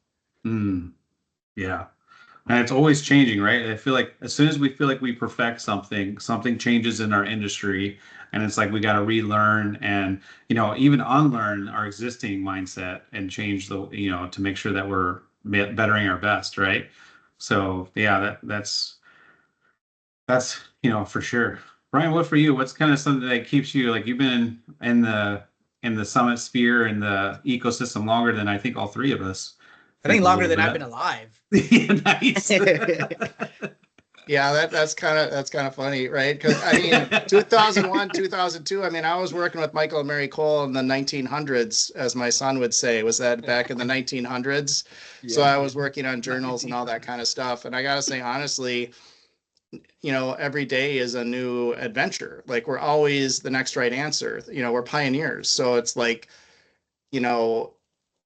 Yeah. And it's always changing, right? I feel like as soon as we feel like we perfect something changes in our industry, and it's like we got to relearn and, even unlearn our existing mindset and change to make sure that we're bettering our best, right? So yeah, that's for sure. Brian, what for you? What's kind of something that keeps you, like, you've been in the summit sphere and the ecosystem longer than I think all three of us. I think A longer little than I've been bit. alive. Yeah, nice. Yeah, that's kind of funny, right? Because I mean, 2001, 2002. I mean, I was working with Michael and Mary Cole in the 1900s, as my son would say. Was that back in the 1900s? So I was working on journals and all that kind of stuff. And I gotta say, honestly, every day is a new adventure. Like we're always the next right answer. We're pioneers. So it's like, you know,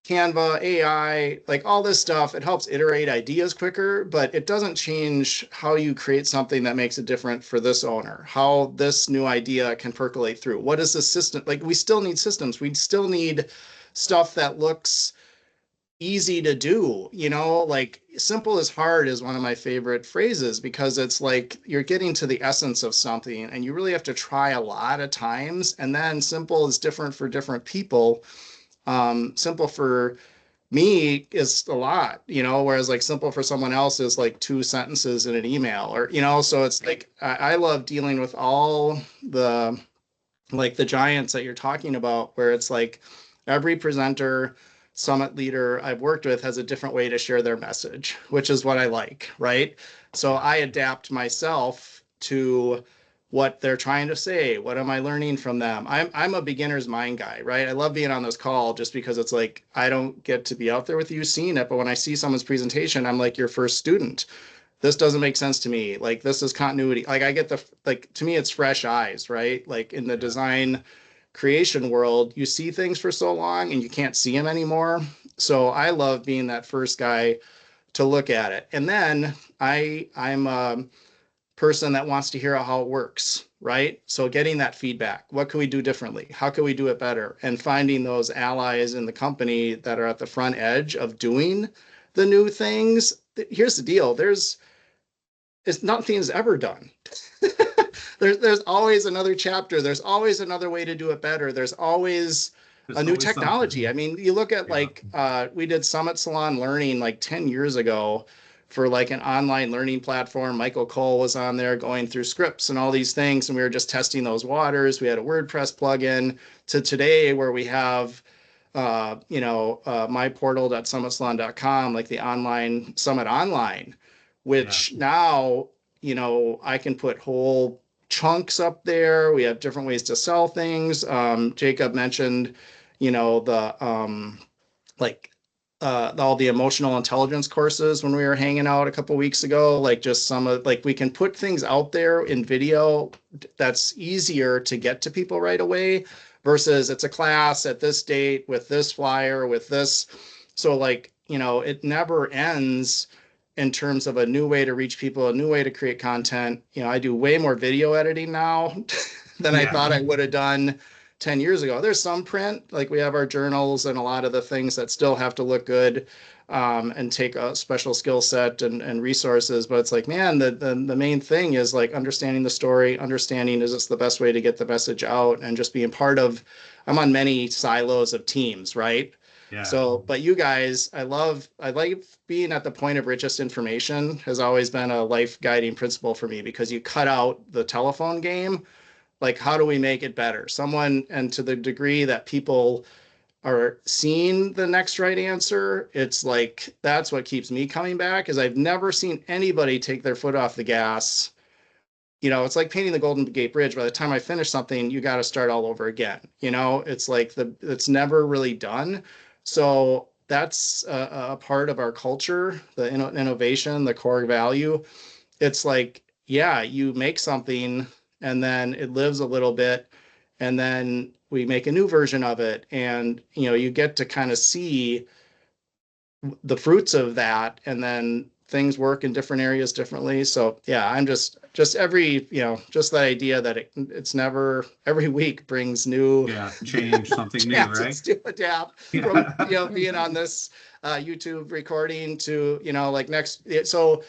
Canva, AI, like all this stuff, it helps iterate ideas quicker, but it doesn't change how you create something that makes it different for this owner, how this new idea can percolate through. What is the system? Like we still need systems. We still need stuff that looks easy to do, like simple is hard is one of my favorite phrases because it's like you're getting to the essence of something and you really have to try a lot of times. And then simple is different for different people. Simple for me is a lot, whereas like simple for someone else is like 2 sentences in an email or, so it's like, I love dealing with all the, like the giants that you're talking about, where it's like every presenter, summit leader I've worked with has a different way to share their message, which is what I like, right? So I adapt myself to what they're trying to say. What am I learning from them? I'm a beginner's mind guy, right? I love being on this call just because it's like I don't get to be out there with you seeing it, but when I see someone's presentation, I'm like your first student. This doesn't make sense to me. Like this is continuity. Like I get to me it's fresh eyes, right? Like in the design creation world, you see things for so long and you can't see them anymore. So I love being that first guy to look at it. And then I'm a person that wants to hear how it works, right? So getting that feedback, what can we do differently? How can we do it better? And finding those allies in the company that are at the front edge of doing the new things. Here's the deal. Nothing's ever done. There's always another chapter. There's always another way to do it better. There's always a new technology. Something. I mean, you look at like we did SummitSalon Learning like 10 years ago for like an online learning platform. Michael Cole was on there going through scripts and all these things, and we were just testing those waters. We had a WordPress plugin to today where we have myportal.summitsalon.com, like the online Summit Online, which now, I can put whole chunks up there. We have different ways to sell things. Jacob mentioned, the like all the emotional intelligence courses when we were hanging out a couple weeks ago, like just some of like we can put things out there in video that's easier to get to people right away versus it's a class at this date with this flyer with this. So like, it never ends in terms of a new way to reach people, a new way to create content. I do way more video editing now than I thought I would have done 10 years ago. There's some print, like we have our journals and a lot of the things that still have to look good and take a special skill set and resources. But it's like, man, the main thing is like understanding the story, understanding is this the best way to get the message out, and just being part of, I'm on many silos of teams, right? Yeah. So, but you guys, I like being at the point of richest information has always been a life guiding principle for me, because you cut out the telephone game. Like, how do we make it better? And to the degree that people are seeing the next right answer, it's like, that's what keeps me coming back, is I've never seen anybody take their foot off the gas. It's like painting the Golden Gate Bridge. By the time I finish something, you got to start all over again. It's like it's never really done. So that's a part of our culture, the innovation, the core value. It's like, yeah, you make something and then it lives a little bit and then we make a new version of it. And, you get to kind of see the fruits of that, and then things work in different areas differently. So yeah, I'm just every, just that idea that it's never, every week brings new change, something new, right? To adapt from, being on this YouTube recording to, like next. So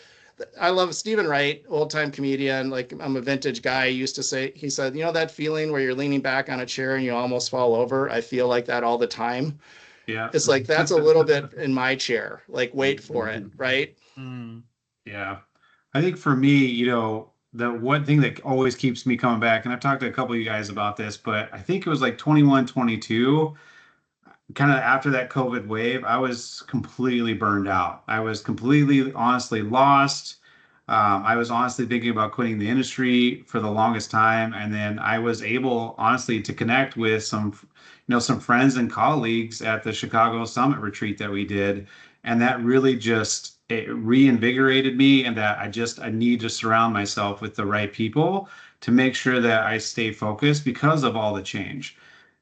I love Stephen Wright, old time comedian. Like I'm a vintage guy. He used to say, he said, that feeling where you're leaning back on a chair and you almost fall over. I feel like that all the time. Yeah. It's like, that's a little bit in my chair, like wait for it. Right. Yeah. I think for me, the one thing that always keeps me coming back, and I've talked to a couple of you guys about this, but I think it was like 21, 22, kind of after that COVID wave, I was completely burned out. I was completely, honestly lost. I was honestly thinking about quitting the industry for the longest time, and then I was able, honestly, to connect with some friends and colleagues at the Chicago Summit retreat that we did, and that really just it reinvigorated me, and that I need to surround myself with the right people to make sure that I stay focused because of all the change.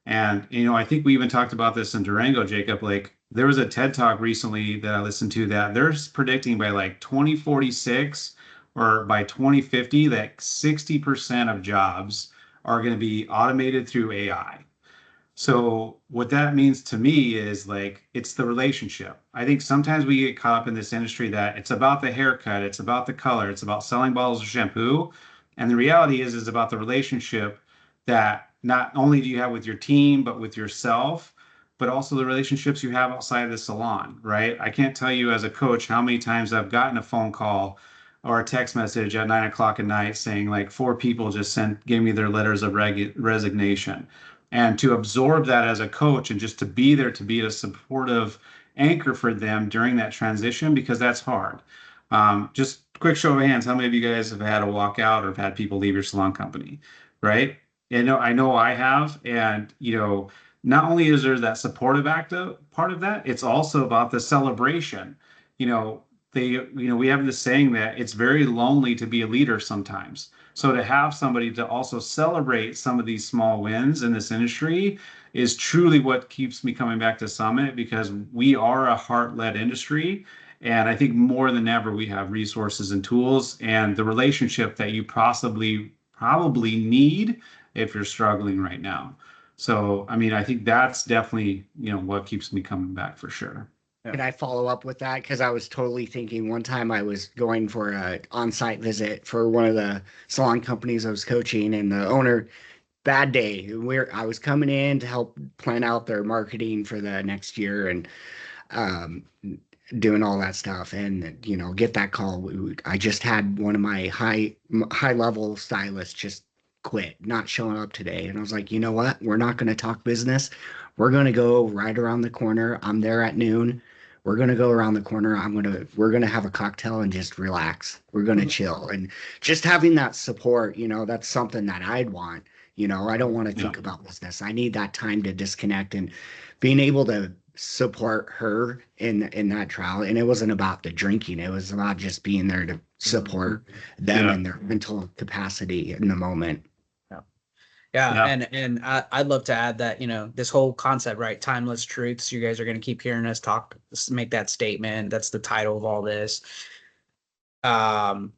And, I think we even talked about this in Durango, Jacob. Like, there was a TED talk recently that I listened to that they're predicting by like 2046 or by 2050 that 60% of jobs are going to be automated through AI. So what that means to me is like it's the relationship. I think sometimes we get caught up in this industry that it's about the haircut, it's about the color, it's about selling bottles of shampoo. And the reality is about the relationship that not only do you have with your team, but with yourself, but also the relationships you have outside of the salon, right? I can't tell you as a coach how many times I've gotten a phone call or a text message at 9 o'clock at night saying like four people just gave me their letters of resignation. And to absorb that as a coach and just to be there to be a supportive anchor for them during that transition, because that's hard. Just quick show of hands, how many of you guys have had a walkout or have had people leave your salon company, right? I know I have. And, not only is there that supportive active part of that, it's also about the celebration. You know, we have this saying that it's very lonely to be a leader sometimes. So to have somebody to also celebrate some of these small wins in this industry is truly what keeps me coming back to Summit, because we are a heart-led industry. And I think more than ever, we have resources and tools and the relationship that you probably need if you're struggling right now. So, I mean, I think that's definitely, what keeps me coming back for sure. Could I follow up with that? Because I was totally thinking one time I was going for an on-site visit for one of the salon companies I was coaching, and the owner, bad day. I was coming in to help plan out their marketing for the next year and um, doing all that stuff, and get that call. I just had one of my high level stylists just quit, not showing up today, and I was like, you know what? We're not going to talk business. We're going to go right around the corner. I'm there at noon. We're going to go around the corner. We're going to have a cocktail and just relax. We're going to chill. And just having that support, that's something that I'd want. I don't want to think about business. I need that time to disconnect, and being able to support her in that trial. And it wasn't about the drinking. It was about just being there to support them in their mental capacity in the moment. Yeah. And I'd love to add that, this whole concept, right? Timeless truths. You guys are going to keep hearing us make that statement. That's the title of all this. A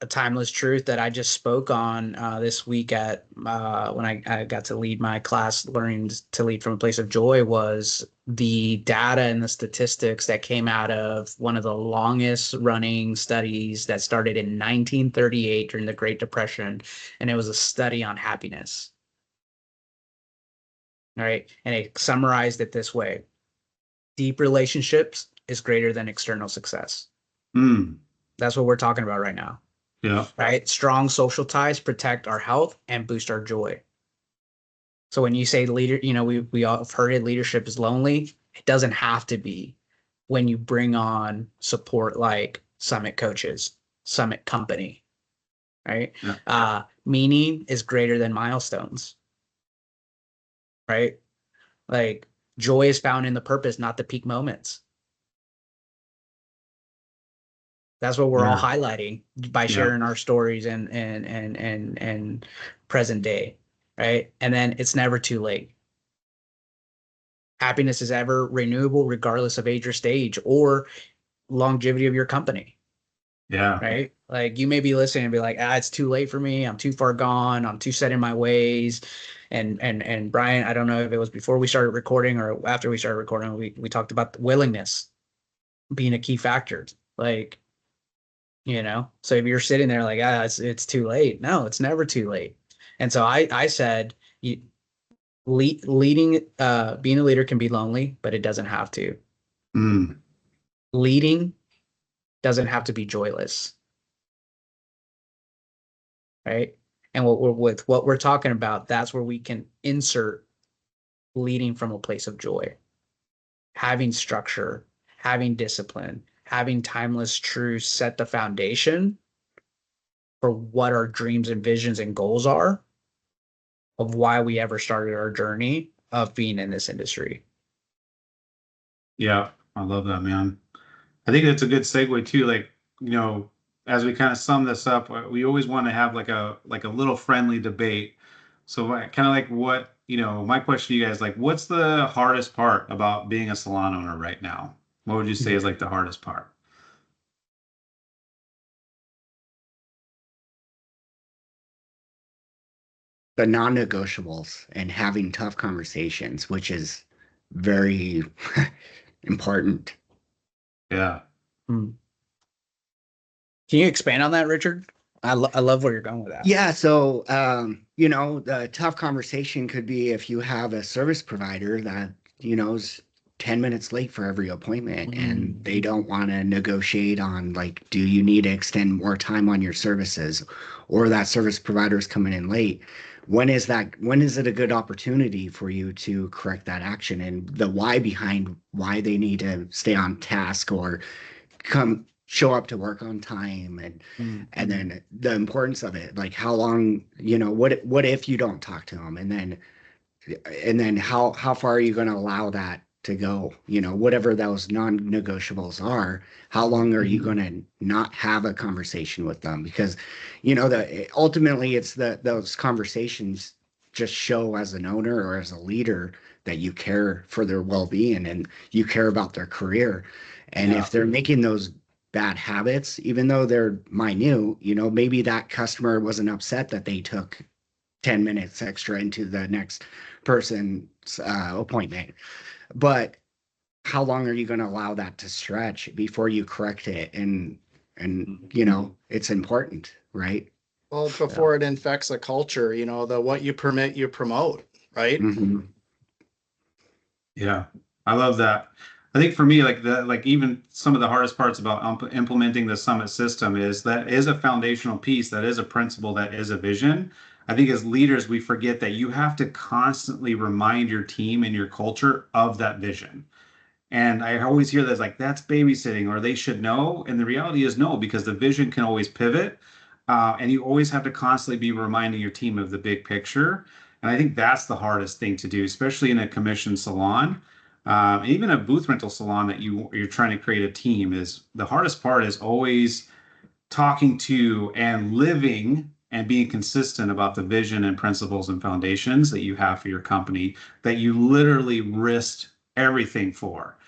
timeless truth that I just spoke on this week at when I got to lead my class, learning to lead from a place of joy, was the data and the statistics that came out of one of the longest running studies that started in 1938 during the Great Depression. And it was a study on happiness. All right. And it summarized it this way: deep relationships is greater than external success. That's what we're talking about right now. Yeah. Right. Strong social ties protect our health and boost our joy. So when you say leader, we all have heard it, leadership is lonely. It doesn't have to be when you bring on support like Summit coaches, Summit company, right? Yeah. Meaning is greater than milestones, right? Like joy is found in the purpose, not the peak moments. That's what we're all highlighting by sharing our stories and present day, right? And then it's never too late. Happiness is ever renewable, regardless of age or stage or longevity of your company. Yeah. Right. Like you may be listening and be like, it's too late for me. I'm too far gone. I'm too set in my ways. And Brian, I don't know if it was before we started recording or after we started recording, we talked about the willingness being a key factor. Like, so if you're sitting there like, it's too late. No, it's never too late. And so I said, leading, being a leader can be lonely, but it doesn't have to. Leading doesn't have to be joyless. right? And with what we're talking about, that's where we can insert leading from a place of joy, having structure, having discipline, having timeless truths set the foundation for what our dreams and visions and goals are of why we ever started our journey of being in this industry. Yeah, I love that, man. I think that's a good segue too. Like, as we kind of sum this up, we always want to have like a little friendly debate. So kind of like what, my question to you guys, like, what's the hardest part about being a salon owner right now? What would you say is like the hardest part? The non-negotiables and having tough conversations, which is very important. Yeah. Hmm. Can you expand on that, Richard? I love where you're going with that. Yeah, so the tough conversation could be if you have a service provider that, is 10 minutes late for every appointment and they don't want to negotiate on like, do you need to extend more time on your services, or that service provider is coming in late. When is it a good opportunity for you to correct that action, and the why behind why they need to stay on task or come show up to work on time, and then the importance of it, like how long, what if you don't talk to them, and then how far are you going to allow that to go, whatever those non-negotiables are. How long are you going to not have a conversation with them? Because ultimately it's those conversations just show as an owner or as a leader that you care for their well-being and you care about their career. And if they're making those bad habits, even though they're minute, maybe that customer wasn't upset that they took 10 minutes extra into the next person's appointment. But how long are you going to allow that to stretch before you correct it? And it's important, right? Well, before it infects a culture, the what you permit, you promote, right? Mm-hmm. Yeah, I love that. I think for me, like even some of the hardest parts about implementing the Summit system is that is a foundational piece, that is a principle, that is a vision. I think as leaders, we forget that you have to constantly remind your team and your culture of that vision. And I always hear that's like, that's babysitting, or they should know. And the reality is no, because the vision can always pivot. And you always have to constantly be reminding your team of the big picture. And I think that's the hardest thing to do, especially in a commission salon. Even a booth rental salon that you're trying to create a team, is the hardest part is always talking to and living and being consistent about the vision and principles and foundations that you have for your company, that you literally risked everything for.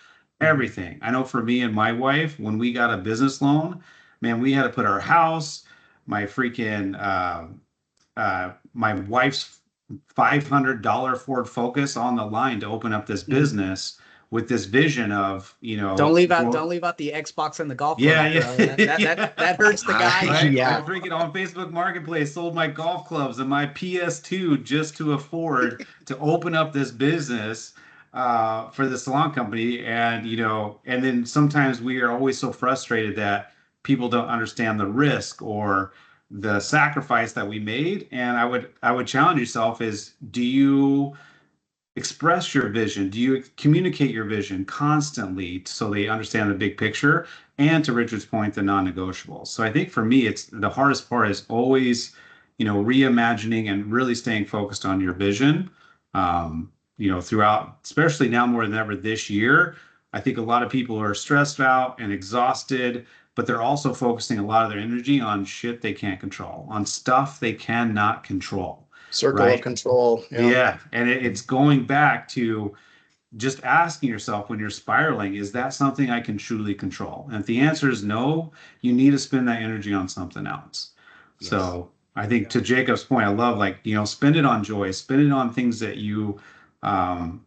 Everything. I know for me and my wife, when we got a business loan, man, we had to put our house, my freaking my wife's $500 Ford Focus on the line to open up this business with this vision of, Don't leave out the Xbox and the golf club. Yeah. That hurts the guy. Right? Yeah. I freaking on Facebook Marketplace sold my golf clubs and my PS2 just to afford to open up this business for the salon company. And then sometimes we are always so frustrated that people don't understand the risk or the sacrifice that we made. And I would challenge yourself is, do you express your vision? Do you communicate your vision constantly so they understand the big picture? And to Richard's point, the non-negotiables. So I think for me, it's the hardest part is always, reimagining and really staying focused on your vision. Throughout, especially now more than ever this year, I think a lot of people are stressed out and exhausted, but they're also focusing a lot of their energy on shit they can't control, on stuff they cannot control. Circle Right. of control. Yeah. And it's going back to just asking yourself when you're spiraling, is that something I can truly control? And if the answer is no, you need to spend that energy on something else. Yes. So I think to Jacob's point, I love spend it on joy, spend it on things that you can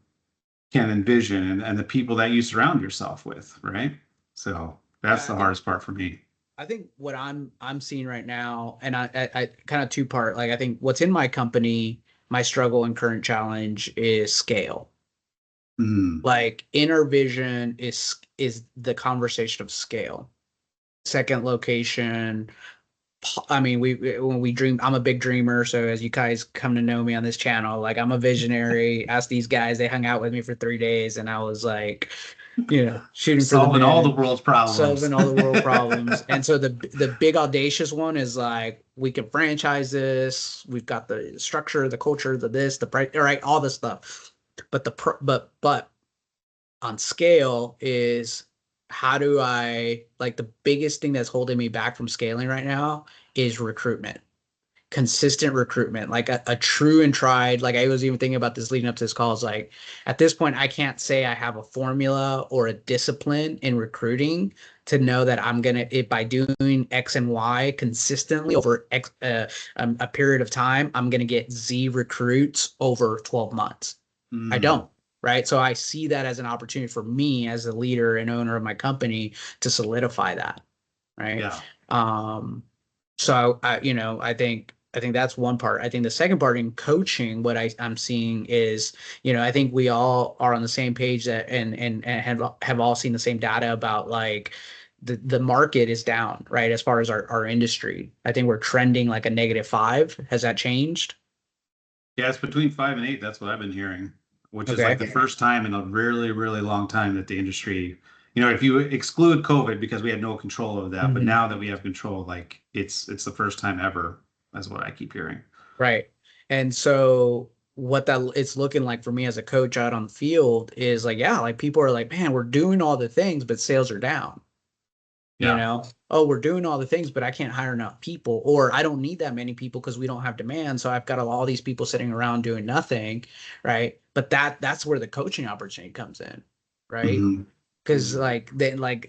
envision and the people that you surround yourself with, right? So that's the hardest part for me. I think what I'm seeing right now, and I kind of two-part, like I think what's in my company, my struggle and current challenge is scale. Like inner vision is the conversation of scale. Second location, I mean, when we dream, I'm a big dreamer. So as you guys come to know me on this channel, like I'm a visionary. Ask these guys, they hung out with me for 3 days, and I was like, shooting for the Solving all the moon, world's problems. solving all the world problems. And so the big audacious one is like, we can franchise this. We've got the structure, the culture, the this, the price, all right, all this stuff. But but on scale is, how do I, like, the biggest thing that's holding me back from scaling right now is recruitment, consistent recruitment, like a true and tried. Like, I was even thinking about this leading up to this call, is like, at this point, I can't say I have a formula or a discipline in recruiting to know that I'm going to, by doing X and Y consistently over a period of time, I'm going to get Z recruits over 12 months. I don't. Right. So I see that as an opportunity for me as a leader and owner of my company to solidify that. Right. Yeah. So I think that's one part. I think the second part in coaching, what I'm seeing is, I think we all are on the same page, that and have all seen the same data about, like, the market is down, right? As far as our industry, I think we're trending like a -5. Has that changed? Yeah, it's between 5 and 8. That's what I've been hearing, which is Okay. like the first time in a really, really long time that the industry, if you exclude COVID, because we had no control of that, but Mhm. now that we have control, like it's the first time ever. That's what I keep hearing. Right. And so what that it's looking like for me as a coach out on the field is like, yeah, like people are like, man, we're doing all the things, but sales are down. Yeah. Oh, we're doing all the things, but I can't hire enough people, or I don't need that many people because we don't have demand. So I've got all these people sitting around doing nothing. Right. But that's where the coaching opportunity comes in. Right. Mhm. Because like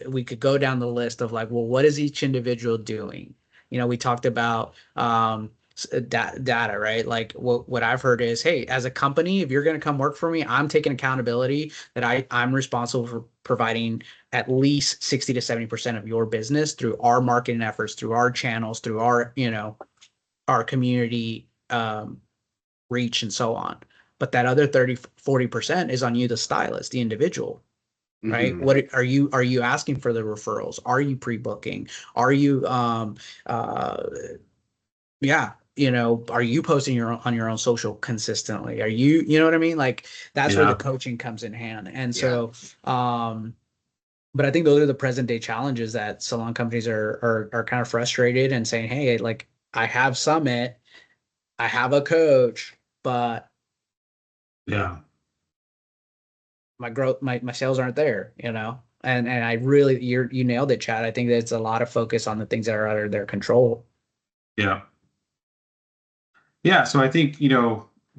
we could go down the list of like, well, what is each individual doing? We talked about data, right? Like what I've heard is, hey, as a company, if you're going to come work for me, I'm taking accountability that I'm responsible for providing at least 60 to 70% of your business through our marketing efforts, through our channels, through our community reach, and so on. But that other 30-40% is on you, the stylist, the individual. Right. Mhm. What are you asking for the referrals? Are you pre-booking? Are you yeah, are you posting on your own social consistently? Are you know what I mean? Like, that's where the Yeah. coaching comes in hand. And Yeah. so but I think those are the present day challenges that salon companies are kind of frustrated and saying, hey, like, I have Summit, I have a coach, but Yeah. my growth, my sales aren't there, and I really, you nailed it, Chad. I think that it's a lot of focus on the things that are under their control. Yeah. Yeah. So I think,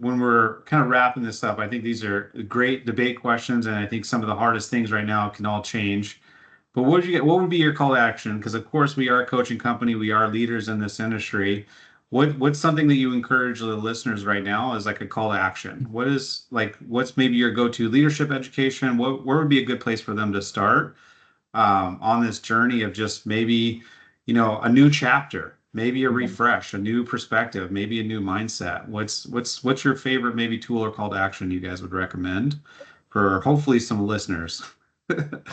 when we're kind of wrapping this up, I think these are great debate questions. And I think some of the hardest things right now can all change. But what would be your call to action? Because of course we are a coaching company, we are leaders in this industry. What's something that you encourage the listeners right now as like a call to action? What's maybe your go-to leadership education? Where would be a good place for them to start on this journey of just maybe, a new chapter, maybe a refresh, a new perspective, maybe a new mindset? What's your favorite maybe tool or call to action you guys would recommend for hopefully some listeners?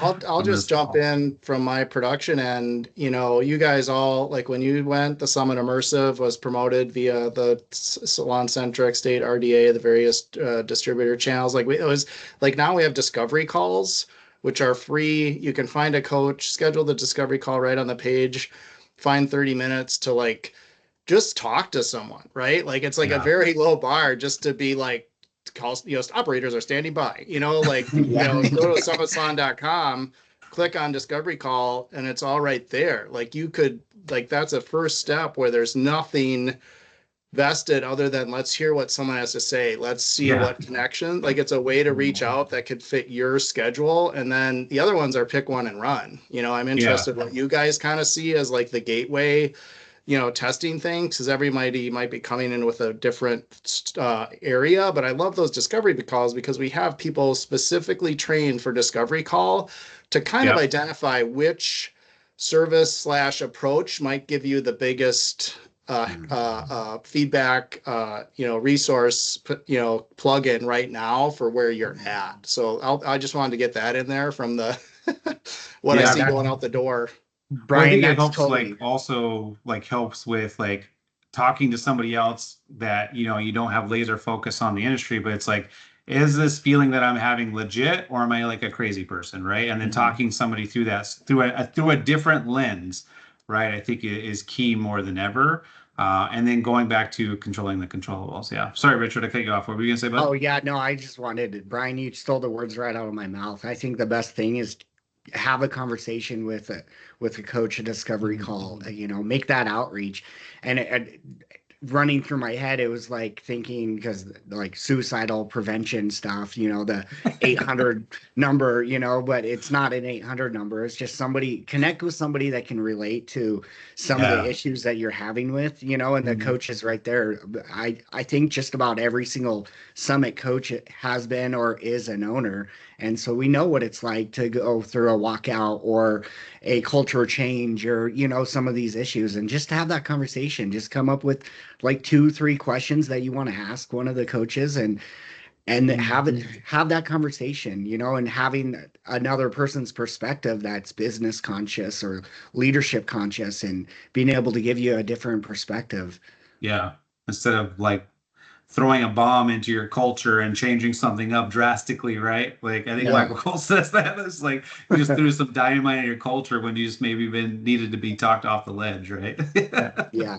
I'll On just this jump call. in from my production end. You guys all, like, when you went, the Summit Immersive was promoted via the Salon Centric State RDA, the various distributor channels. Like, it was like, now we have discovery calls, which are free. You can find a coach, schedule the discovery call right on the page, find 30 minutes to, like, just talk to someone, right? Like, it's like a Yeah. very low bar just to be like, call, operators are standing by, like, Yeah. go to SummitSalon.com, click on discovery call, and it's all right there. Like, you could, like, that's a first step where there's nothing vested other than, let's hear what someone has to say. Let's see Yeah. what connection, like, it's a way to reach out that could fit your schedule. And then the other ones are pick one and run. I'm Yeah. interested what you guys kind of see as like the gateway, testing things, because everybody might be coming in with a different area. But I love those discovery calls because we have people specifically trained for discovery call to kind of Yeah. identify which service slash approach might give you the biggest feedback, resource, plug in right now for where you're at. So I just wanted to get that in there from the what I Yeah. see going out the door. Well, I Brian, think it that's helps totally. like also like helps with like talking to somebody else that you don't have laser focus on the industry, but it's like, is this feeling that I'm having legit or am I like a crazy person, right? And then Mhm. talking somebody through that through a different lens, right? I think is key more than ever. And then going back to controlling the controllables. Yeah. Sorry, Richard, I cut you off. What were you gonna say, bud? Oh yeah, no, I just wanted Brian, you stole the words right out of my mouth. I think the best thing is have a conversation with a coach, a discovery call, make that outreach. And running through my head, it was like thinking because like suicidal prevention stuff, the 800 number, but it's not an 800 number. It's just somebody connect with somebody that can relate to some of the Yeah. issues that you're having with, and the Mhm. coach is right there. I think just about every single Summit coach has been or is an owner. And so we know what it's like to go through a walkout or a culture change or, some of these issues and just have that conversation. Just come up with like 2, 3 questions that you want to ask one of the coaches and have that conversation, and having another person's perspective that's business conscious or leadership conscious and being able to give you a different perspective. Yeah. Instead of like throwing a bomb into your culture and changing something up drastically, right? Like I think Yeah. Michael says that it's like you just threw some dynamite in your culture when you just maybe been needed to be talked off the ledge, right? Yeah. Yeah.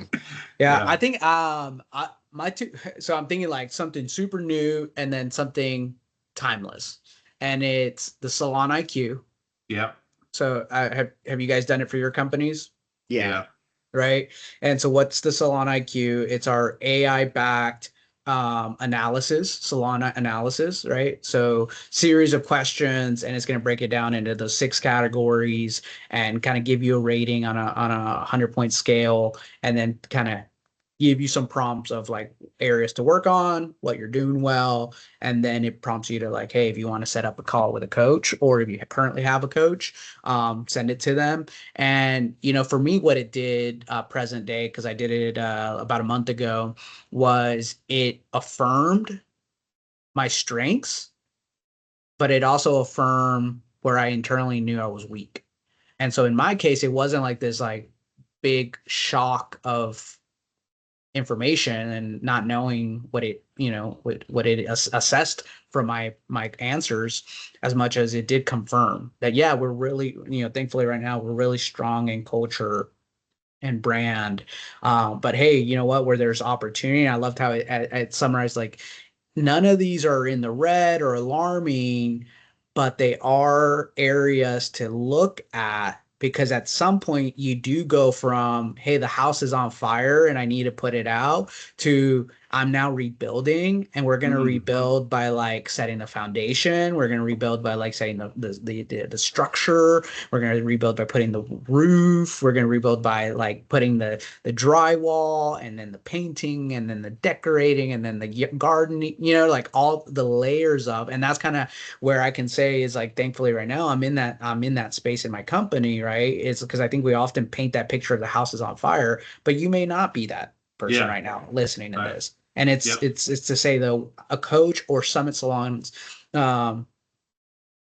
Yeah, I Yeah. think my two so I'm thinking like something super new and then something timeless. And it's the Salon IQ. Yep. So have you guys done it for your companies? Yeah. Yeah. Right? And so what's the Salon IQ? It's our AI backed analysis, salon analysis, right? So series of questions, and it's going to break it down into those 6 categories and kind of give you a rating on a 100-point scale, and then kind of give you some prompts of like areas to work on, what you're doing well, and then it prompts you to like, hey, if you want to set up a call with a coach, or if you currently have a coach, send it to them. And for me, what it did present day, because I did it about a month ago, was it affirmed my strengths, but it also affirmed where I internally knew I was weak. And so in my case, it wasn't like this like big shock of information and not knowing what it what it assessed from my answers, as much as it did confirm that, yeah, we're really, thankfully right now we're really strong in culture and brand. But hey, you know what, where there's opportunity, I loved how it summarized like none of these are in the red or alarming, but they are areas to look at, because at some point you do go from, hey, the house is on fire and I need to put it out, to I'm now rebuilding, and we're going to Mm. rebuild by like setting the foundation. We're going to rebuild by like setting the structure. We're going to rebuild by putting the roof. We're going to rebuild by like putting the drywall, and then the painting, and then the decorating, and then the gardening, like all the layers of. And that's kind of where I can say is like, thankfully right now I'm in that space in my company, right? It's because I think we often paint that picture of the house is on fire, but you may not be that person Yeah. right now listening to Right. this. And it's Yep. it's it's to say, though, a coach or Summit Salons um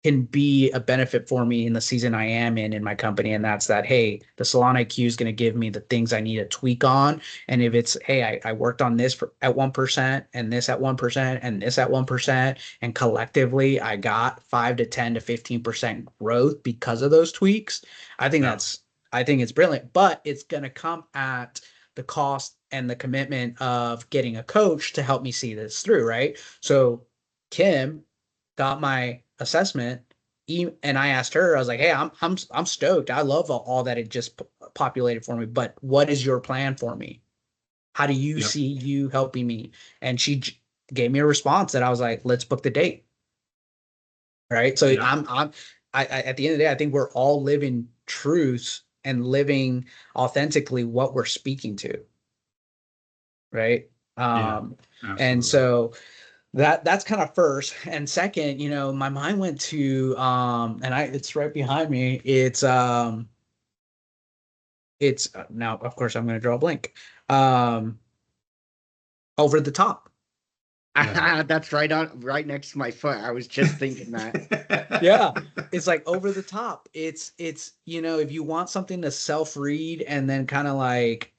can be a benefit for me in the season I am in my company. And that's that, hey, the Salon IQ is going to give me the things I need to tweak on. And if it's, hey, I worked on this at 1%, and this at 1%, and this at 1%, and collectively I got 5 to 10 to 15% growth because of those tweaks. I think Yeah. I think it's brilliant, but it's going to come at the cost and the commitment of getting a coach to help me see this through. Right. So Kim got my assessment, and I asked her, I was like, hey, I'm stoked. I love all that it just populated for me, but what is your plan for me? How do you Yep. see you helping me? And she gave me a response that I was like, let's book the date. Right. So Yep. at the end of the day, I think we're all living truths and living authentically what we're speaking to. Right. Yeah. And Absolutely. so that's kind of first. And second, my mind went to and it's right behind me. It's now, of course, I'm going to draw a blank. um Over the top. That's right next to my foot. I was just thinking that. Yeah, it's like over the top. It's if you want something to self-read and then kind of like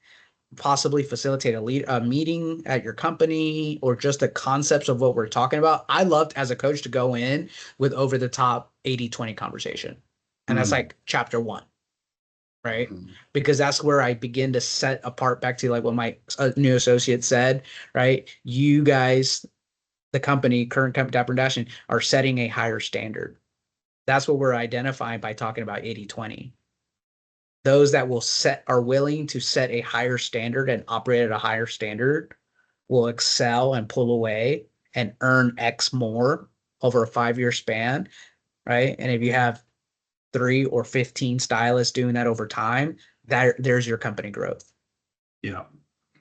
possibly facilitate a meeting at your company or just the concepts of what we're talking about. I loved as a coach to go in with over the top 80-20 conversation. And that's like chapter 1. Right. Because that's where I begin to set apart back to like what my new associate said, right? You guys, the company, current company, Dapper and Dashing, are setting a higher standard. That's what we're identifying by talking about 80-20. Those that are willing to set a higher standard and operate at a higher standard will excel and pull away and earn X more over a 5-year span, right? And if you have 3 or 15 stylists doing that over time, there's your company growth. Yeah.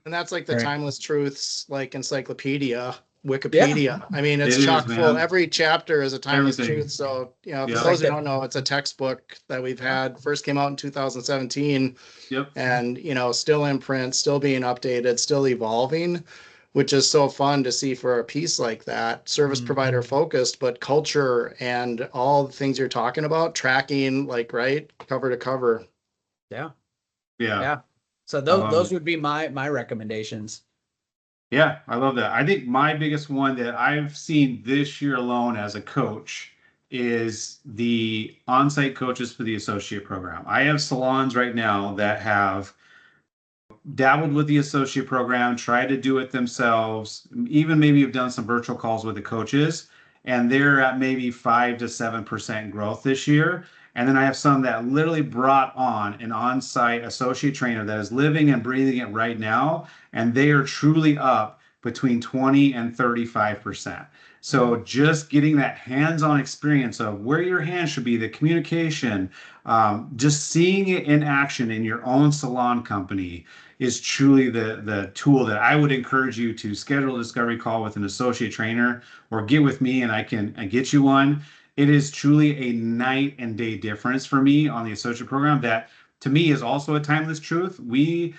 And that's like the Right. timeless truths, like encyclopedia, Wikipedia. I mean, it's It is, chock full. man. Every chapter is a timeless Everything. truth. So, Yeah. for It's those who like don't know, it's a textbook that we've had, first came out in 2017, Yep. and still in print, still being updated, still evolving, which is so fun to see for a piece like that, service provider focused, but culture and all the things you're talking about, tracking, like, right, cover to cover. Yeah. Yeah. Yeah. So love those it. would be my recommendations. Yeah, I love that. I think my biggest one that I've seen this year alone as a coach is the on-site coaches for the associate program. I have salons right now that have dabbled with the associate program, tried to do it themselves, even maybe have done some virtual calls with the coaches, and they're at maybe 5 to 7% growth this year. And then I have some that literally brought on an on-site associate trainer that is living and breathing it right now, and they are truly up between 20 and 35%. So just getting that hands-on experience of where your hands should be, the communication, just seeing it in action in your own salon company is truly the tool that I would encourage you to schedule a discovery call with an associate trainer or get with me and I get you one. It is truly a night and day difference for me on the associate program that to me is also a timeless truth. We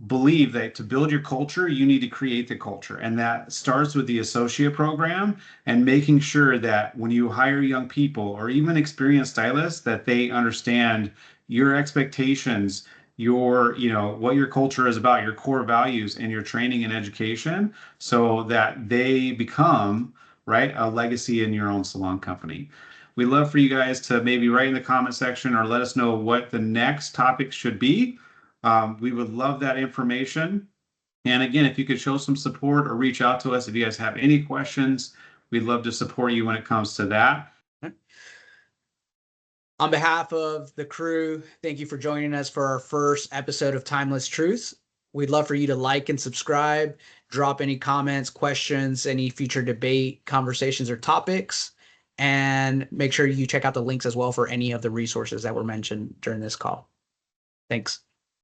believe that to build your culture, you need to create the culture. And that starts with the associate program and making sure that when you hire young people or even experienced stylists, that they understand your expectations, what your culture is about, your core values and your training and education so that they become, right, a legacy in your own salon company. We'd love for you guys to maybe write in the comment section or let us know what the next topic should be. We would love that information. And again, if you could show some support or reach out to us if you guys have any questions, we'd love to support you when it comes to that. On behalf of the crew, thank you for joining us for our first episode of Timeless Truths. We'd love for you to like and subscribe, drop any comments, questions, any future debate, conversations, or topics, and make sure you check out the links as well for any of the resources that were mentioned during this call. Thanks.